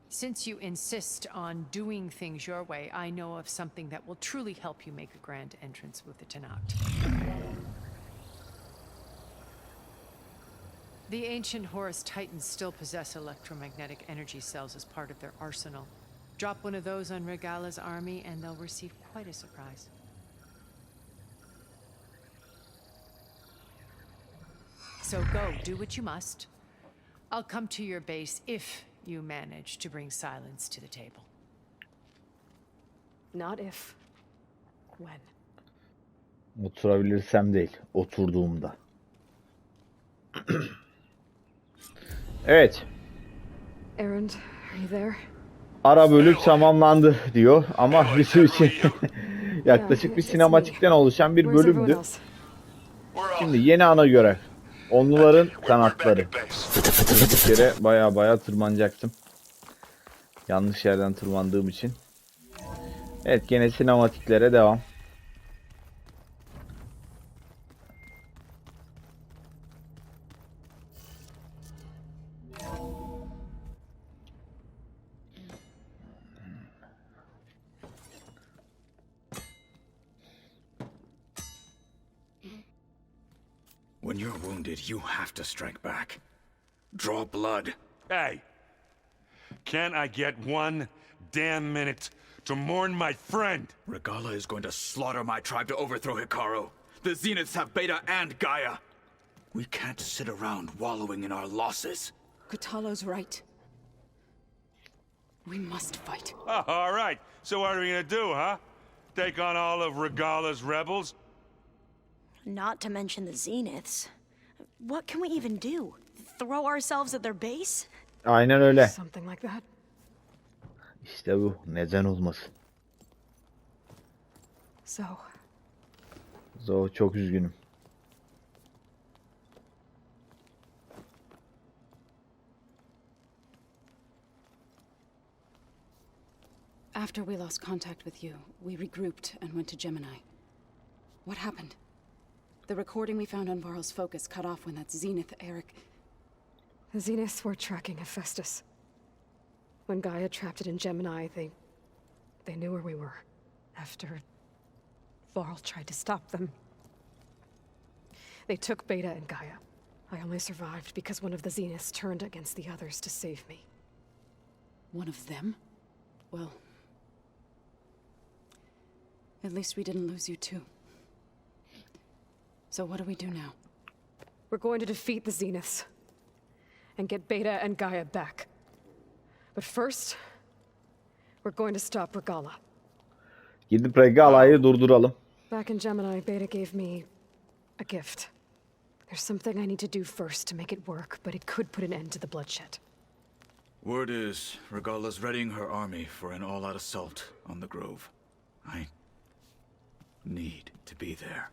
Since you insist on doing things your way, I know of something that will truly help you make a grand entrance with the Tenakt. The ancient Horus Titans still possess electromagnetic energy cells as part of their arsenal. Drop one of those on Regala's army and they'll receive quite a surprise. So go, do what you must. I'll come to your base if you manage to bring silence to the table. Not if. When. Oturabilirsem değil, oturduğumda. Evet. Erend, are you there? Ara bölüm tamamlandı diyor ama bizim için yaklaşık bir sinematikten oluşan bir bölümdü. Şimdi yeni ana görev. Onluların kanatları. Bir kere baya tırmanacaktım. Yanlış yerden tırmandığım için. Evet, gene sinematiklere devam. When you're wounded, you have to strike back. Draw blood. Hey! Can't I get one damn minute to mourn my friend? Regala is going to slaughter my tribe to overthrow Hikaru. The Zeniths have Beta and Gaia. We can't sit around wallowing in our losses. Kutalo's right. We must fight. Oh, all right. So what are we gonna do, huh? Take on all of Regala's rebels? Not to mention the Zeniths. What can we even do? Throw ourselves at their base? Aynen öyle. Something like that. İşte bu. Neden olmasın? Zo, çok üzgünüm. After we lost contact with you, we regrouped and went to Gemini. What happened? The recording we found on Varl's focus cut off when that Zenith Eric... The Zeniths were tracking Hephaestus. When Gaia trapped it in Gemini, they knew where we were. After Varl tried to stop them. They took Beta and Gaia. I only survived because one of the Zeniths turned against the others to save me. One of them? Well... At least we didn't lose you too. So what do we do now? We're going to defeat the Zeniths and get Beta and Gaia back. But first, we're going to stop Regala. Gidip Regala'yı durduralım. Back in Gemini, Beta gave me a gift. There's something I need to do first to make it work, but it could put an end to the bloodshed. Word is, Regala's readying her army for an all-out assault on the Grove. I need to be there.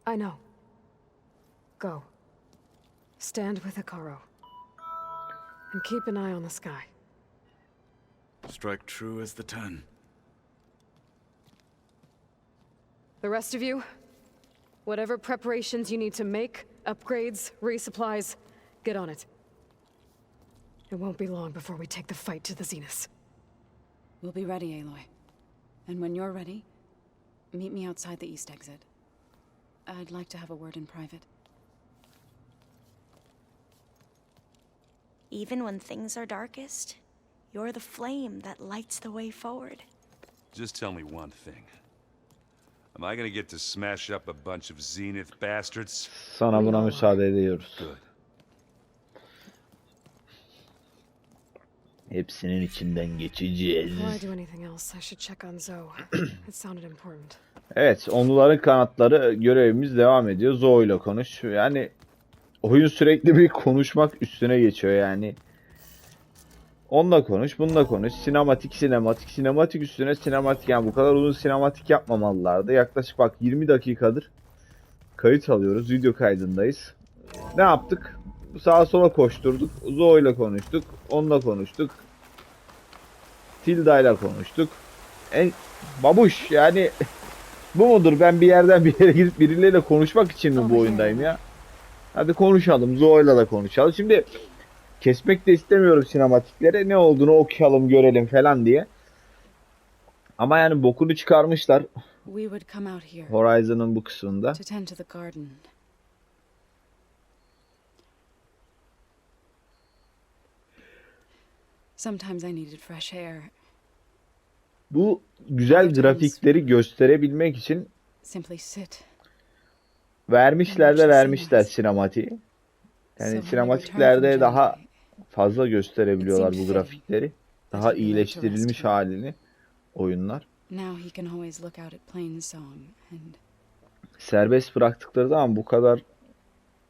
I know. Go. Stand with Hikaru. And keep an eye on the sky. Strike true as the 10. The rest of you, whatever preparations you need to make, upgrades, resupplies, get on it. It won't be long before we take the fight to the Zeniths. We'll be ready, Aloy. And when you're ready, meet me outside the east exit. I'd like to have a word in private. Even when things are darkest, you're the flame that lights the way forward. Just tell me one thing. Am I gonna get to smash up a bunch of Zenith bastards? Sana buna müsaade ediyoruz. Good. Hepsinin içinden geçeceğiz. Before I do anything else, I should check on Zoe. It sounded important. Evet, onluların kanatları görevimiz devam ediyor. Zoe ile konuş. Yani oyun sürekli bir konuşmak üstüne geçiyor yani. Onunla konuş, bununla konuş. Sinematik üstüne sinematik. Yani bu kadar uzun sinematik yapmamalılardı. Yaklaşık bak 20 dakikadır kayıt alıyoruz. Video kaydındayız. Ne yaptık? Sağa sola koşturduk. Zoe ile konuştuk. Onunla konuştuk. Tilda ile konuştuk. Babuş yani bu mudur? Ben bir yerden bir yere gidip birileriyle konuşmak için mi bu oyundayım ya? Hadi konuşalım. Zoe ile de konuşalım. Şimdi kesmek de istemiyorum sinematikleri. Ne olduğunu okuyalım, görelim falan diye. Ama yani bokunu çıkarmışlar. Horizon'ın bu kısmında. Sometimes I needed fresh air. Bu güzel grafikleri gösterebilmek için vermişler sinematiği. Yani sinematiklerde daha fazla gösterebiliyorlar bu grafikleri. Daha iyileştirilmiş halini oyunlar. Serbest bıraktıkları zaman bu kadar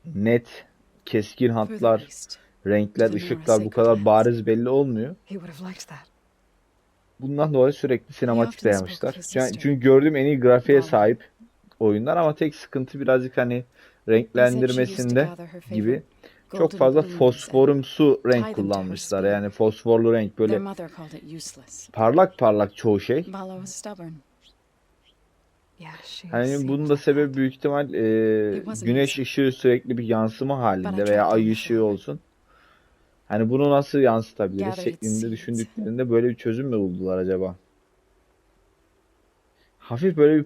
net, keskin hatlar, renkler, ışıklar bu kadar bariz belli olmuyor. Bundan dolayı sürekli sinematik dayamışlar. Çünkü gördüğüm en iyi grafiğe sahip oyunlar ama tek sıkıntı birazcık hani renklendirmesinde gibi. Çok fazla fosforumsu renk kullanmışlar. Yani fosforlu renk böyle parlak parlak çoğu şey. Hani bunun da sebebi büyük ihtimal güneş ışığı sürekli bir yansıma halinde veya ay ışığı olsun. Hani bunu nasıl yansıtabiliriz şeklinde düşündüklerinde böyle bir çözüm mü buldular acaba? Hafif böyle bir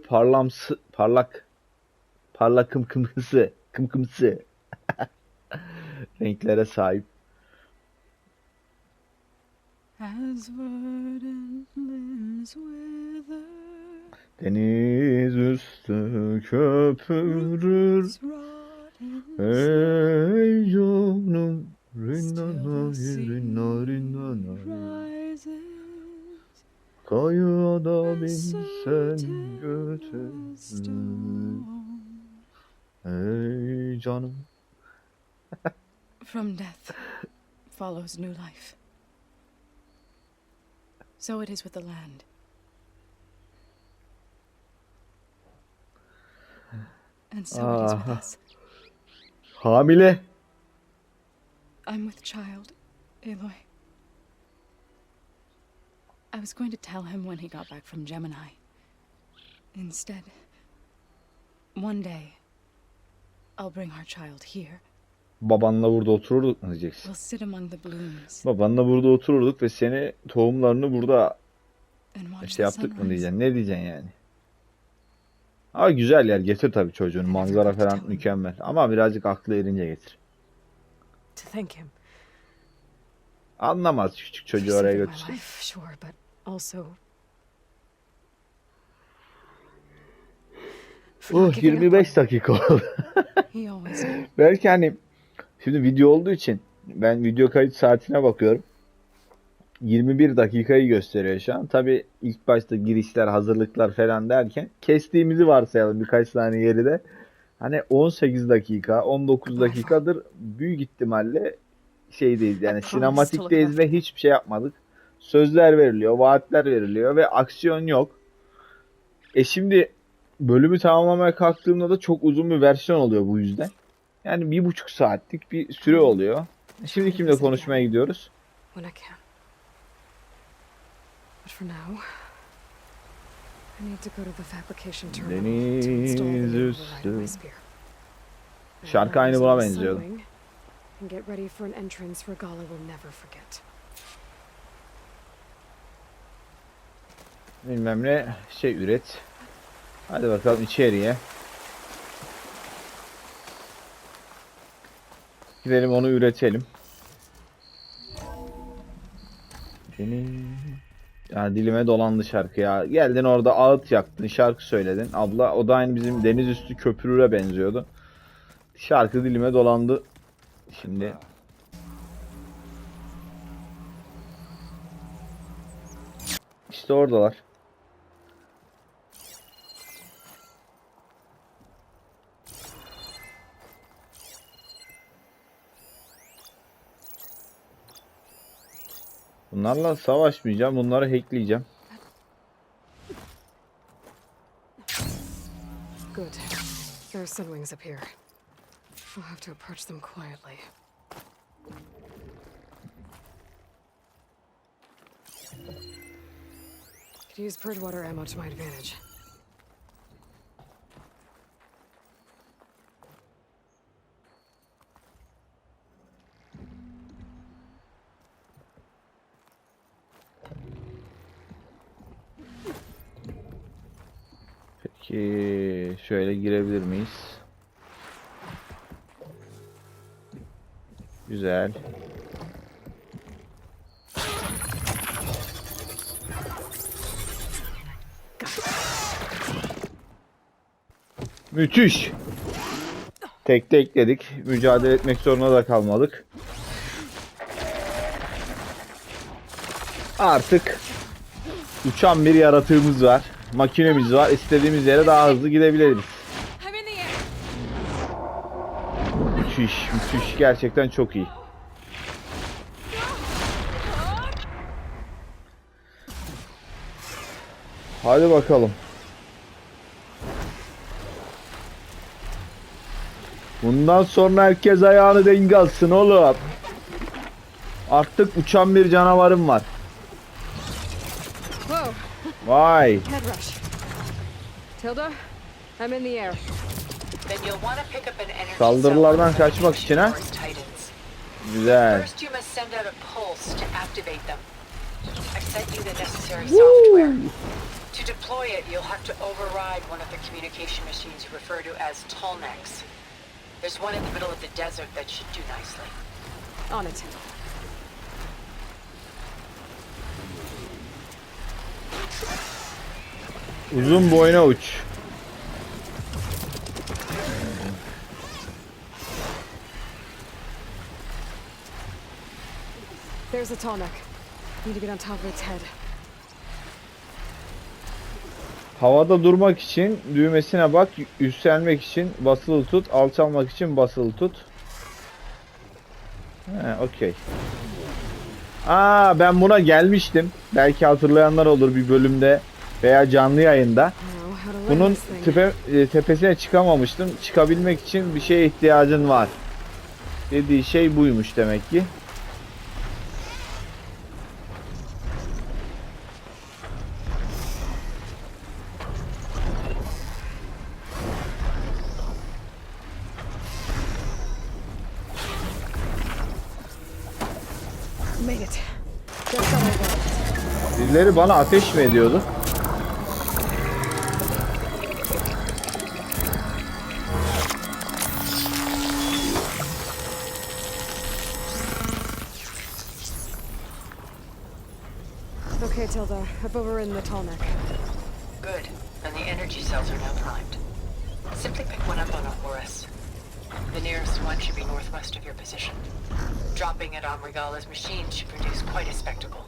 parlak kımkımsı renklere sahip. Deniz üstü köpürür. Ey canım. Kayada binsen götür. Ey canım. From death follows new life. So it is with the land. And so it is with us. Hamile. I'm with child, Aloy. I was going to tell him when he got back from Gemini. Instead, one day, I'll bring our child here. Babanla burada otururduk mu diyeceksin? We'll sit among the blooms. Babanla burada otururduk ve seni tohumlarını burada yaptık mı diyeceksin? Ne diyeceksin yani? Ama güzel yer getir tabii çocuğun. Manzara falan mükemmel. Ama birazcık aklı erince getir. Anlamaz küçük çocuğu oraya götürsün. for not giving up 25 dakika oldu. He always knew. Belki hani şimdi video olduğu için ben video kayıt saatine bakıyorum. 21 dakikayı gösteriyor şu an. Tabi ilk başta girişler, hazırlıklar falan derken kestiğimizi varsayalım birkaç saniye geride. Hani 18 dakika, 19 dakikadır büyük ihtimalle şeydeyiz yani sinematikteyiz ve hiçbir şey yapmadık. Sözler veriliyor, vaatler veriliyor ve aksiyon yok. Şimdi bölümü tamamlamaya kalktığımda da çok uzun bir versiyon oluyor bu yüzden. Yani 1,5 saatlik bir süre oluyor. Şimdi kimle konuşmaya gidiyoruz? When I can. But for now, I need to go to the fabrication terminal to install the new override on my spear. Şarkı aynı buna benziyordu. And get ready for an entrance Regala will never forget. Bilmem ne şey üret. Hadi bakalım içeriye. Gidelim onu üretelim. Ya dilime dolandı şarkı ya. Geldin orada ağıt yaktın, şarkı söyledin. Abla o da aynı bizim deniz üstü köprüre benziyordu. Şarkı dilime dolandı. Şimdi İşte oradalar. Bunlarla savaşmayacağım. Bunları hackleyeceğim. Good. There are sunwings up here. We'll have to approach them quietly. Could use purge water ammo to my advantage. Peki şöyle girebilir miyiz? Güzel. Müthiş. Tekte ekledik. Mücadele etmek zorunda da kalmadık. Artık uçan bir yaratığımız var. Makinemiz var. İstediğimiz yere daha hızlı gidebiliriz. Müthiş, müthiş. Gerçekten çok iyi. Hadi bakalım. Bundan sonra herkes ayağını denk alsın oğlum. Artık uçan bir canavarım var. Vay. Tilda, I'm in the air. Saldırılardan kaçmak için ha? Güzel. First you must send out a pulse to activate them. I've sent you the necessary software. To deploy it, you'll have to override one of the communication machines referred to as Tolnecs. There's one in the middle of the desert that should do nicely. On it. Uzun boyuna uç. There's a Tolnec. Need to get on top of its head. Havada durmak için düğmesine bak, yükselmek için basılı tut, alçalmak için basılı tut. Okey. Ben buna gelmiştim. Belki hatırlayanlar olur bir bölümde veya canlı yayında. Bunun tepesine çıkamamıştım. Çıkabilmek için bir şeye ihtiyacın var. Dediği şey buymuş demek ki. Birileri bana ateş mi ediyordu? Okay, Tilda, I've overridden the Tolnec. Good. And the energy cells are now primed. Simply pick one up on a Horus. The nearest one should be northwest of your position. Dropping it on Regala's machine should produce quite a spectacle.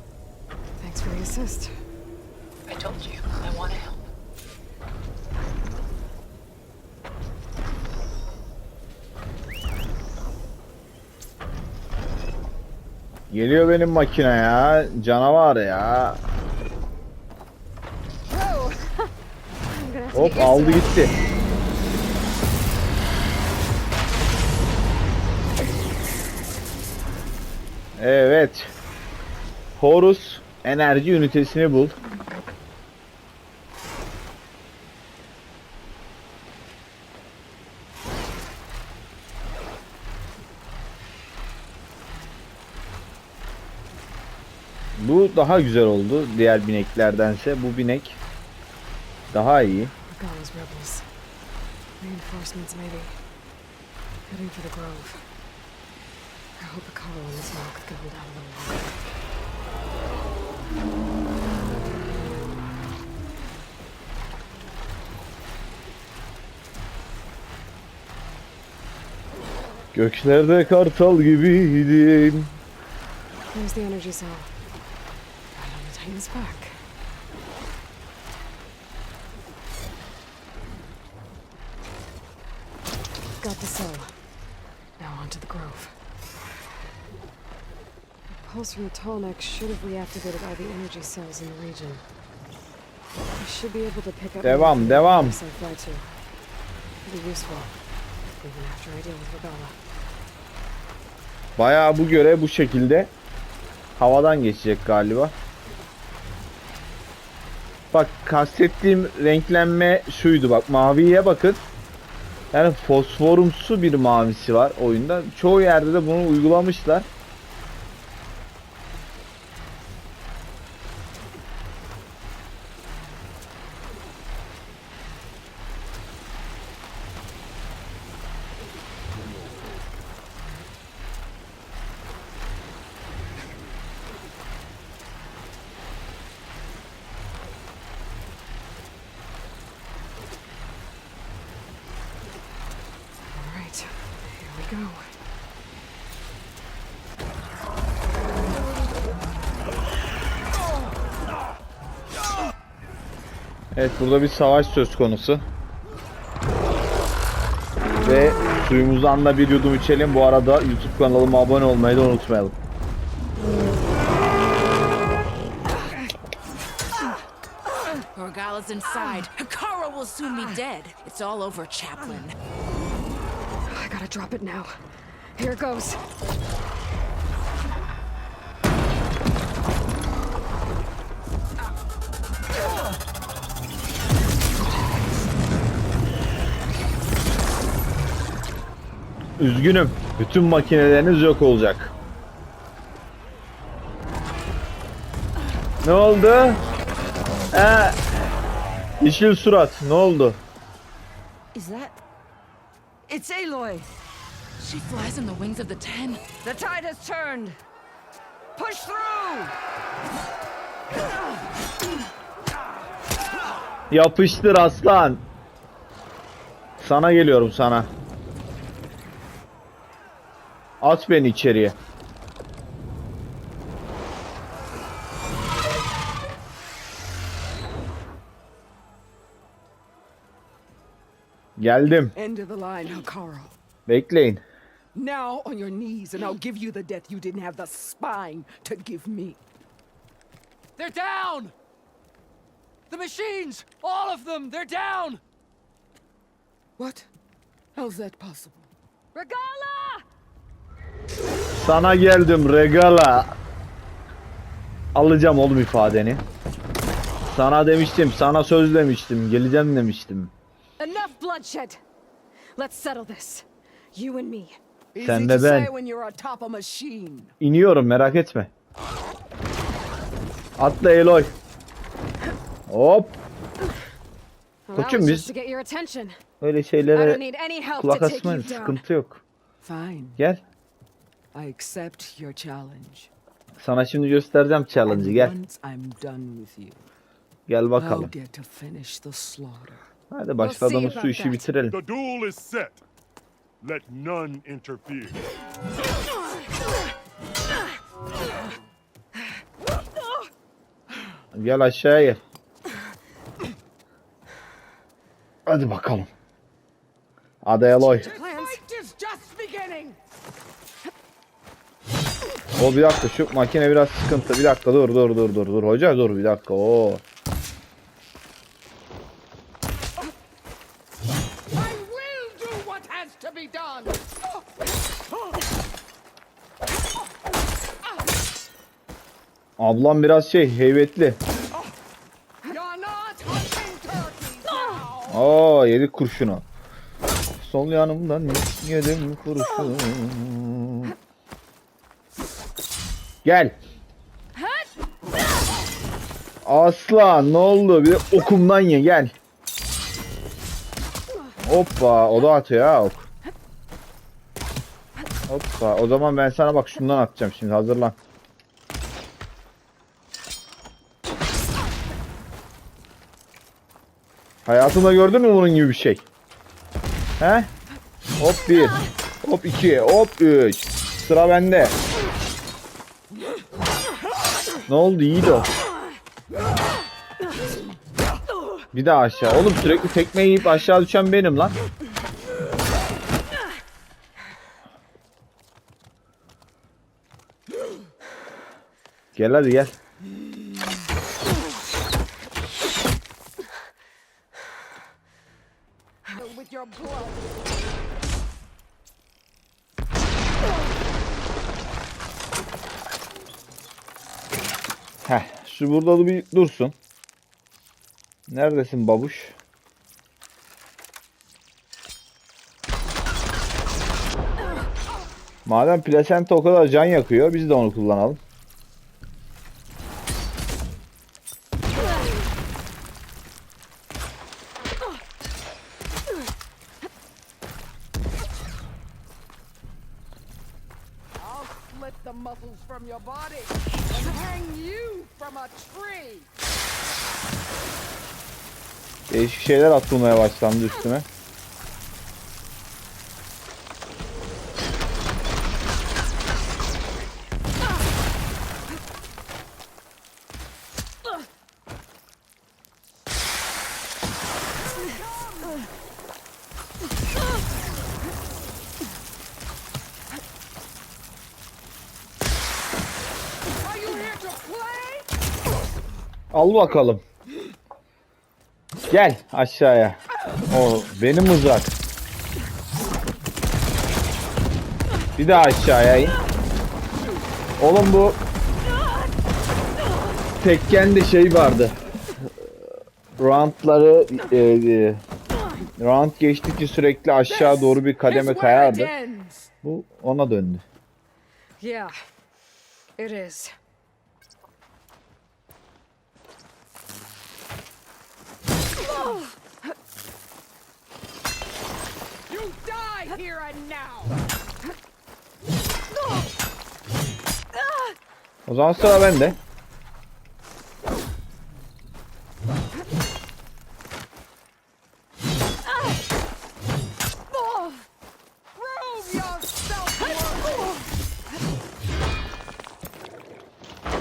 Thanks for the assist. I told you, I want to help. Geliyor benim makine ya. Canavar ya. Hop aldı gitti. Evet. Horus enerji ünitesini bul. Bu daha güzel oldu diğer bineklerdense. Bu binek daha iyi. Regala's rebels. Reinforcements maybe. Heading for the grove. I hope the Carl and his milk can hold out a little longer. Göklerde kartal gibiydim. There's the energy cell. Right on the Titan's back. Got the cell. Now onto the grove. The pulse from the tall neck should have reactivated all the energy cells in the region. I should be able to pick up. Devam. It'll be useful, even after I deal with Regala. Bayağı bu görev bu şekilde havadan geçecek galiba. Bak kastettiğim renklenme şuydu, bak maviye bakın. Yani fosforumsu bir mavisi var oyunda. Çoğu yerde de bunu uygulamışlar. Evet, burada bir savaş söz konusu. Ve suyumuzdan da bir yudum içelim. Bu arada YouTube kanalıma abone olmayı da unutmayalım. Regala's inside. Kara will soon be dead. It's all over, Chaplain. I gotta drop it now. Here it goes. Üzgünüm. Bütün makineleriniz yok olacak. Ne oldu? Yeşil surat. Ne oldu? Is that? It's Aloy. She flies in the wings of the Ten. The tide has turned. Push through. Yapıştır aslan. Sana geliyorum sana. At beni içeriye. Geldim. End of the line, Carl. Bekleyin. Now on your knees and I'll give you the death you didn't have the spine to give me. They're down! The machines! All of them! They're down! What? How's that possible? Regala! Sana geldim Regala. Alacağım oğlum ifadeni. Sana demiştim, sana söz demiştim, geleceğim demiştim. Enough bloodshed. Let's settle this. You and me. Sen de ben. İniyorum, merak etme. Atla Aloy. Hop. Koçum biz öyle şeylere kulak asmayız, sıkıntı yok. Gel. I accept your challenge. Sana şimdi göstereceğim challenge'ı, gel. Once I'm done with you, Gel bakalım. I'll get to finish the slaughter. Hadi başladığımız şu işi bitirelim. The duel is set. Let none interfere. Gel aşağıya gel. Hadi bakalım. Hadi Eloy. O bir dakika, şu makine biraz sıkıntı. Bir dakika dur hoca, dur bir dakika. Oo. Ablam biraz heybetli. Aa, yedik kurşunu. Sol yanımdan yedim kurşunu. Gel. Aslan ne oldu? Bir de okumdan ye, gel. Hoppa, o da atıyor ha ok. Hoppa, o zaman ben sana bak şundan atacağım şimdi, hazırlan. Hayatında gördün mü bunun gibi bir şey? He? Hop 1, hop 2, hop 3. Sıra bende. Ne oldu Yiğido? Bir daha aşağı. Oğlum sürekli tekme yiyip aşağı düşen benim lan. Gel hadi gel. Heh, şu burada da bir dursun. Neredesin babuş? Madem plasenta o kadar can yakıyor, biz de onu kullanalım. Değişik şeyler atılmaya başlandı üstüme. Al bakalım. Gel aşağıya. O benim mızrak. Bir daha aşağıya in. Oğlum bu Tekken'de şey vardı. Roundları round geçtikçe sürekli aşağı doğru bir kademe kayardı. Bu ona döndü. Yeah, it is. You die here and now. O zaman sıra bende.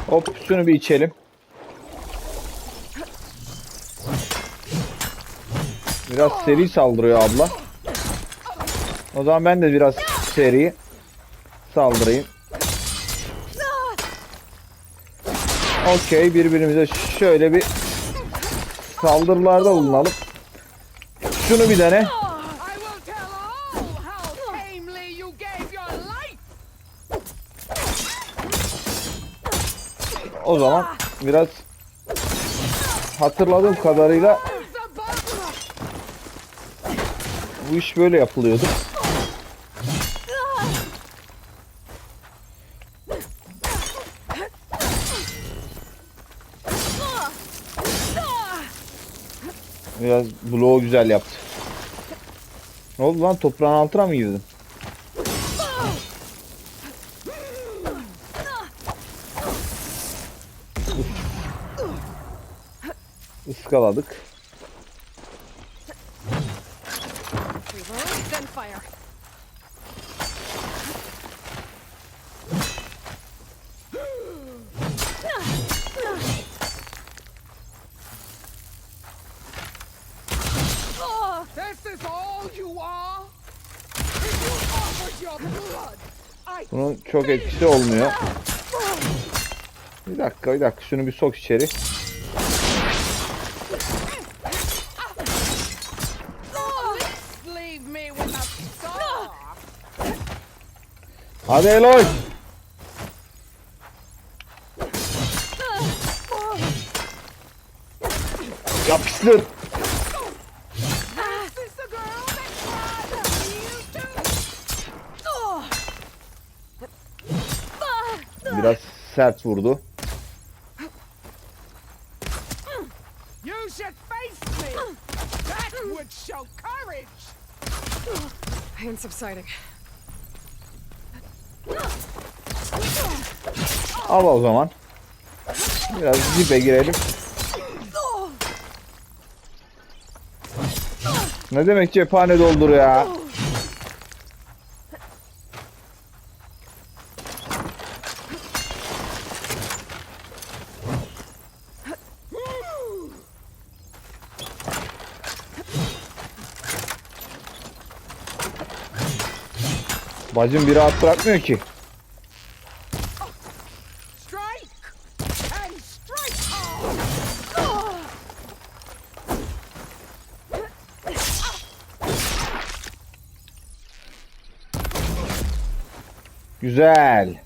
Hop şunu bir içelim. Biraz seri saldırıyor abla. O zaman ben de biraz seri saldırayım. Okey, birbirimize şöyle bir saldırılarda bulunalım. Şunu bir dene. O zaman biraz hatırladığım kadarıyla bu iş böyle yapılıyordu. Biraz bloğu güzel yaptı. Ne oldu lan, toprağın altına mı girdin? Iskaladık. Reload, then fire. This is all you are? If you offered your blood, I Bunun çok etkisi olmuyor. Bir dakika şunu bir sok içeri. leave me with a scar. Hadi Eloy. Yapıştır. Biraz sert vurdu. You should face me. That would show courage. Pain subsiding. Al o zaman. Biraz dibe girelim. Ne demek cephane doldur ya? Bacım bir rahat bırakmıyor ki. Güzel.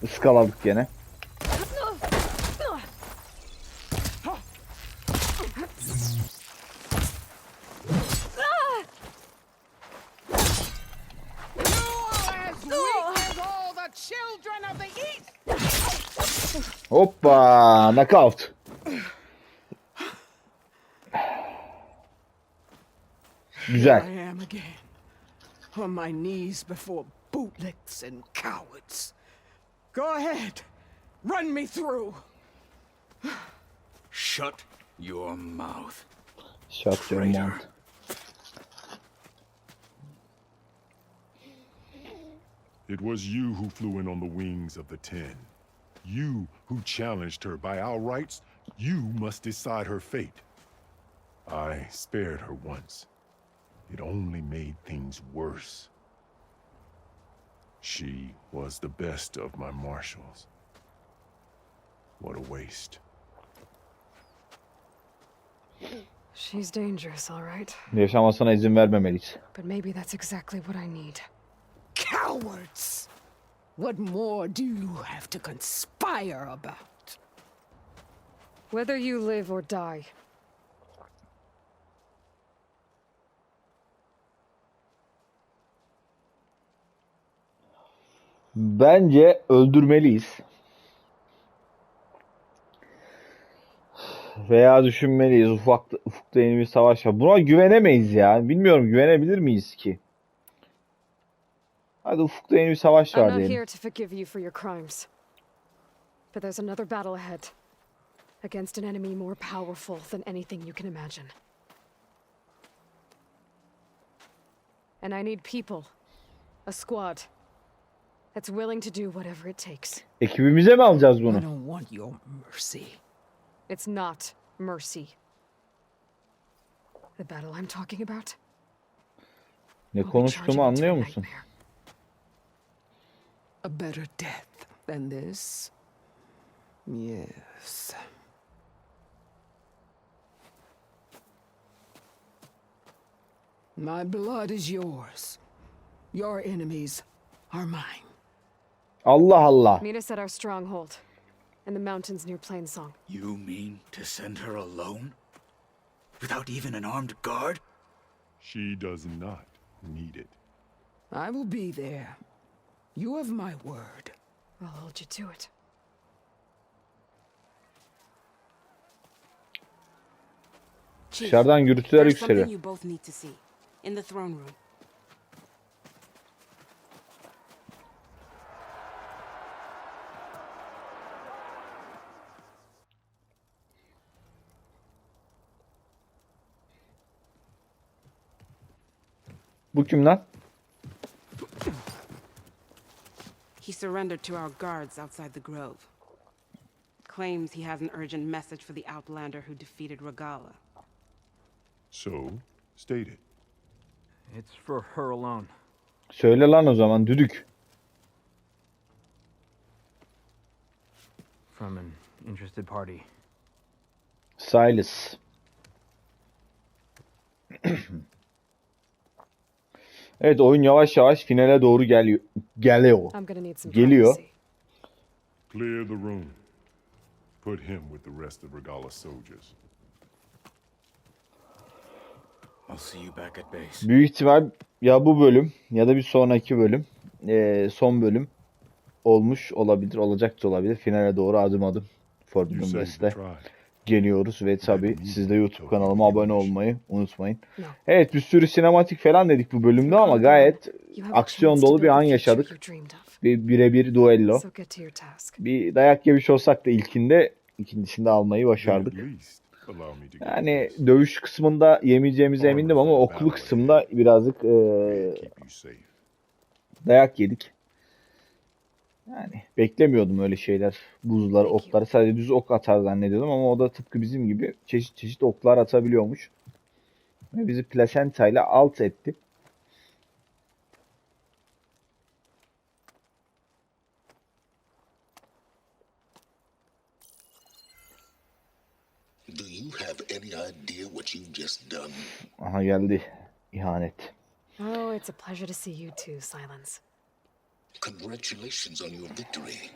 Iskaladık gene. Hoppa, knockout. Güzel. Here I am again, on my knees before bootlicks and cowards. Go ahead, run me through. Shut your mouth. Shut your mouth. It was you who flew in on the wings of the 10. You who challenged her by our rights. You must decide her fate. I spared her once. It only made things worse. She was the best of my marshals. What a waste. She's dangerous, all right. Yaşamasına izin vermemeliyiz. But maybe that's exactly what I need. Cowards! What more do you have to conspire about? Whether you live or die. Bence öldürmeliyiz. Veya düşünmeliyiz. Ufukta yeni bir savaş var. Buna güvenemeyiz ya. Bilmiyorum, güvenebilir miyiz ki? Hadi ufukta yeni bir savaş var I'm not diyelim. here to forgive you for your crimes. But there's another battle ahead. Against an enemy more powerful than anything you can imagine. And I need people. A squad. That's willing to do whatever it takes. Ekibimize mi alacağız I bunu? don't want your mercy. It's not mercy. The battle I'm talking about. Ne konuştuğumu anlıyor musun? A better death than this? Yes. My blood is yours. Your enemies are mine. Allah Allah. Meet us at our stronghold. In the mountains near Plainsong. You mean to send her alone? Without even an armed guard? She does not need it. I will be there. You have my word. I'll hold you to it. Dışarıdan gürültüler There's something yükseliyor. you both need to see. In the throne room. Bu kim lan? He surrendered to our guards outside the grove. Claims he has an urgent message for the outlander who defeated Regala. So, state it. It's for her alone. Söyle lan o zaman düdük. From an interested party. Silas. Evet, oyun yavaş yavaş finale doğru geliyor. Geliyor. Clear the room. Put him with the rest of Regala's soldiers. I'll see you back at base. Büyük ihtimal ya bu bölüm ya da bir sonraki bölüm son bölüm olmuş olabilir, olacak da olabilir. Finale doğru adım adım Forbidden West'te geliyoruz ve tabi siz de YouTube kanalıma abone olmayı unutmayın. Evet, bir sürü sinematik falan dedik bu bölümde ama gayet aksiyon dolu bir an yaşadık. Bir birebir duello. Bir dayak yemiş olsak da ikincisinde almayı başardık. Yani dövüş kısmında yemeyeceğimize emindim ama oklu kısımda birazcık dayak yedik. Yani beklemiyordum öyle şeyler. Buzlar, okları. Sadece düz ok atar zannediyordum ama o da tıpkı bizim gibi çeşit çeşit oklar atabiliyormuş. Ve bizi plasenta ile alt etti. Do you have any idea what you've just done? Aha geldi. İhanet. Oh, it's a pleasure to see you too, Silence. Congratulations on your victory.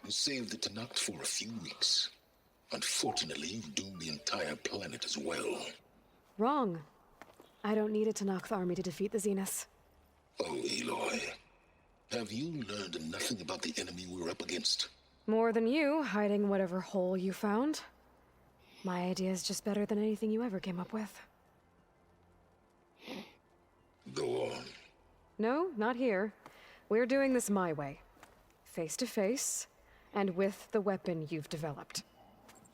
You saved the Tanakh for a few weeks. Unfortunately, you've doomed the entire planet as well. Wrong. I don't need a Tanakh army to defeat the Zeniths. Oh, Eloy. Have you learned nothing about the enemy we're up against? More than you, hiding whatever hole you found. My idea is just better than anything you ever came up with. Go on. No, not here. We're doing this my way. Face to face, and with the weapon you've developed.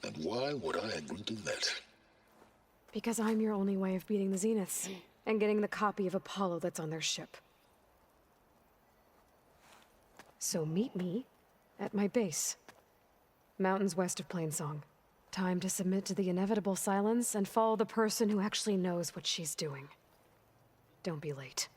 And why would I agree to that? Because I'm your only way of beating the Zeniths, and getting the copy of Apollo that's on their ship. So meet me at my base. Mountains west of Plainsong. Time to submit to the inevitable silence and follow the person who actually knows what she's doing. Don't be late.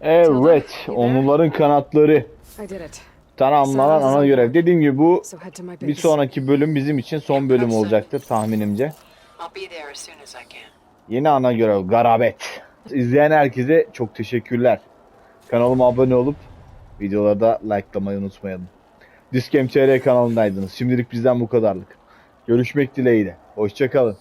Evet, onların kanatları tamamlanan ana görev. Dediğim gibi bu bir sonraki bölüm bizim için son bölüm olacaktır tahminimce. Yeni ana görev, garabet. İzleyen herkese çok teşekkürler. Kanalıma abone olup videoları da likelamayı unutmayalım. Diskem.tr kanalındaydınız. Şimdilik bizden bu kadarlık. Görüşmek dileğiyle. Hoşça kalın.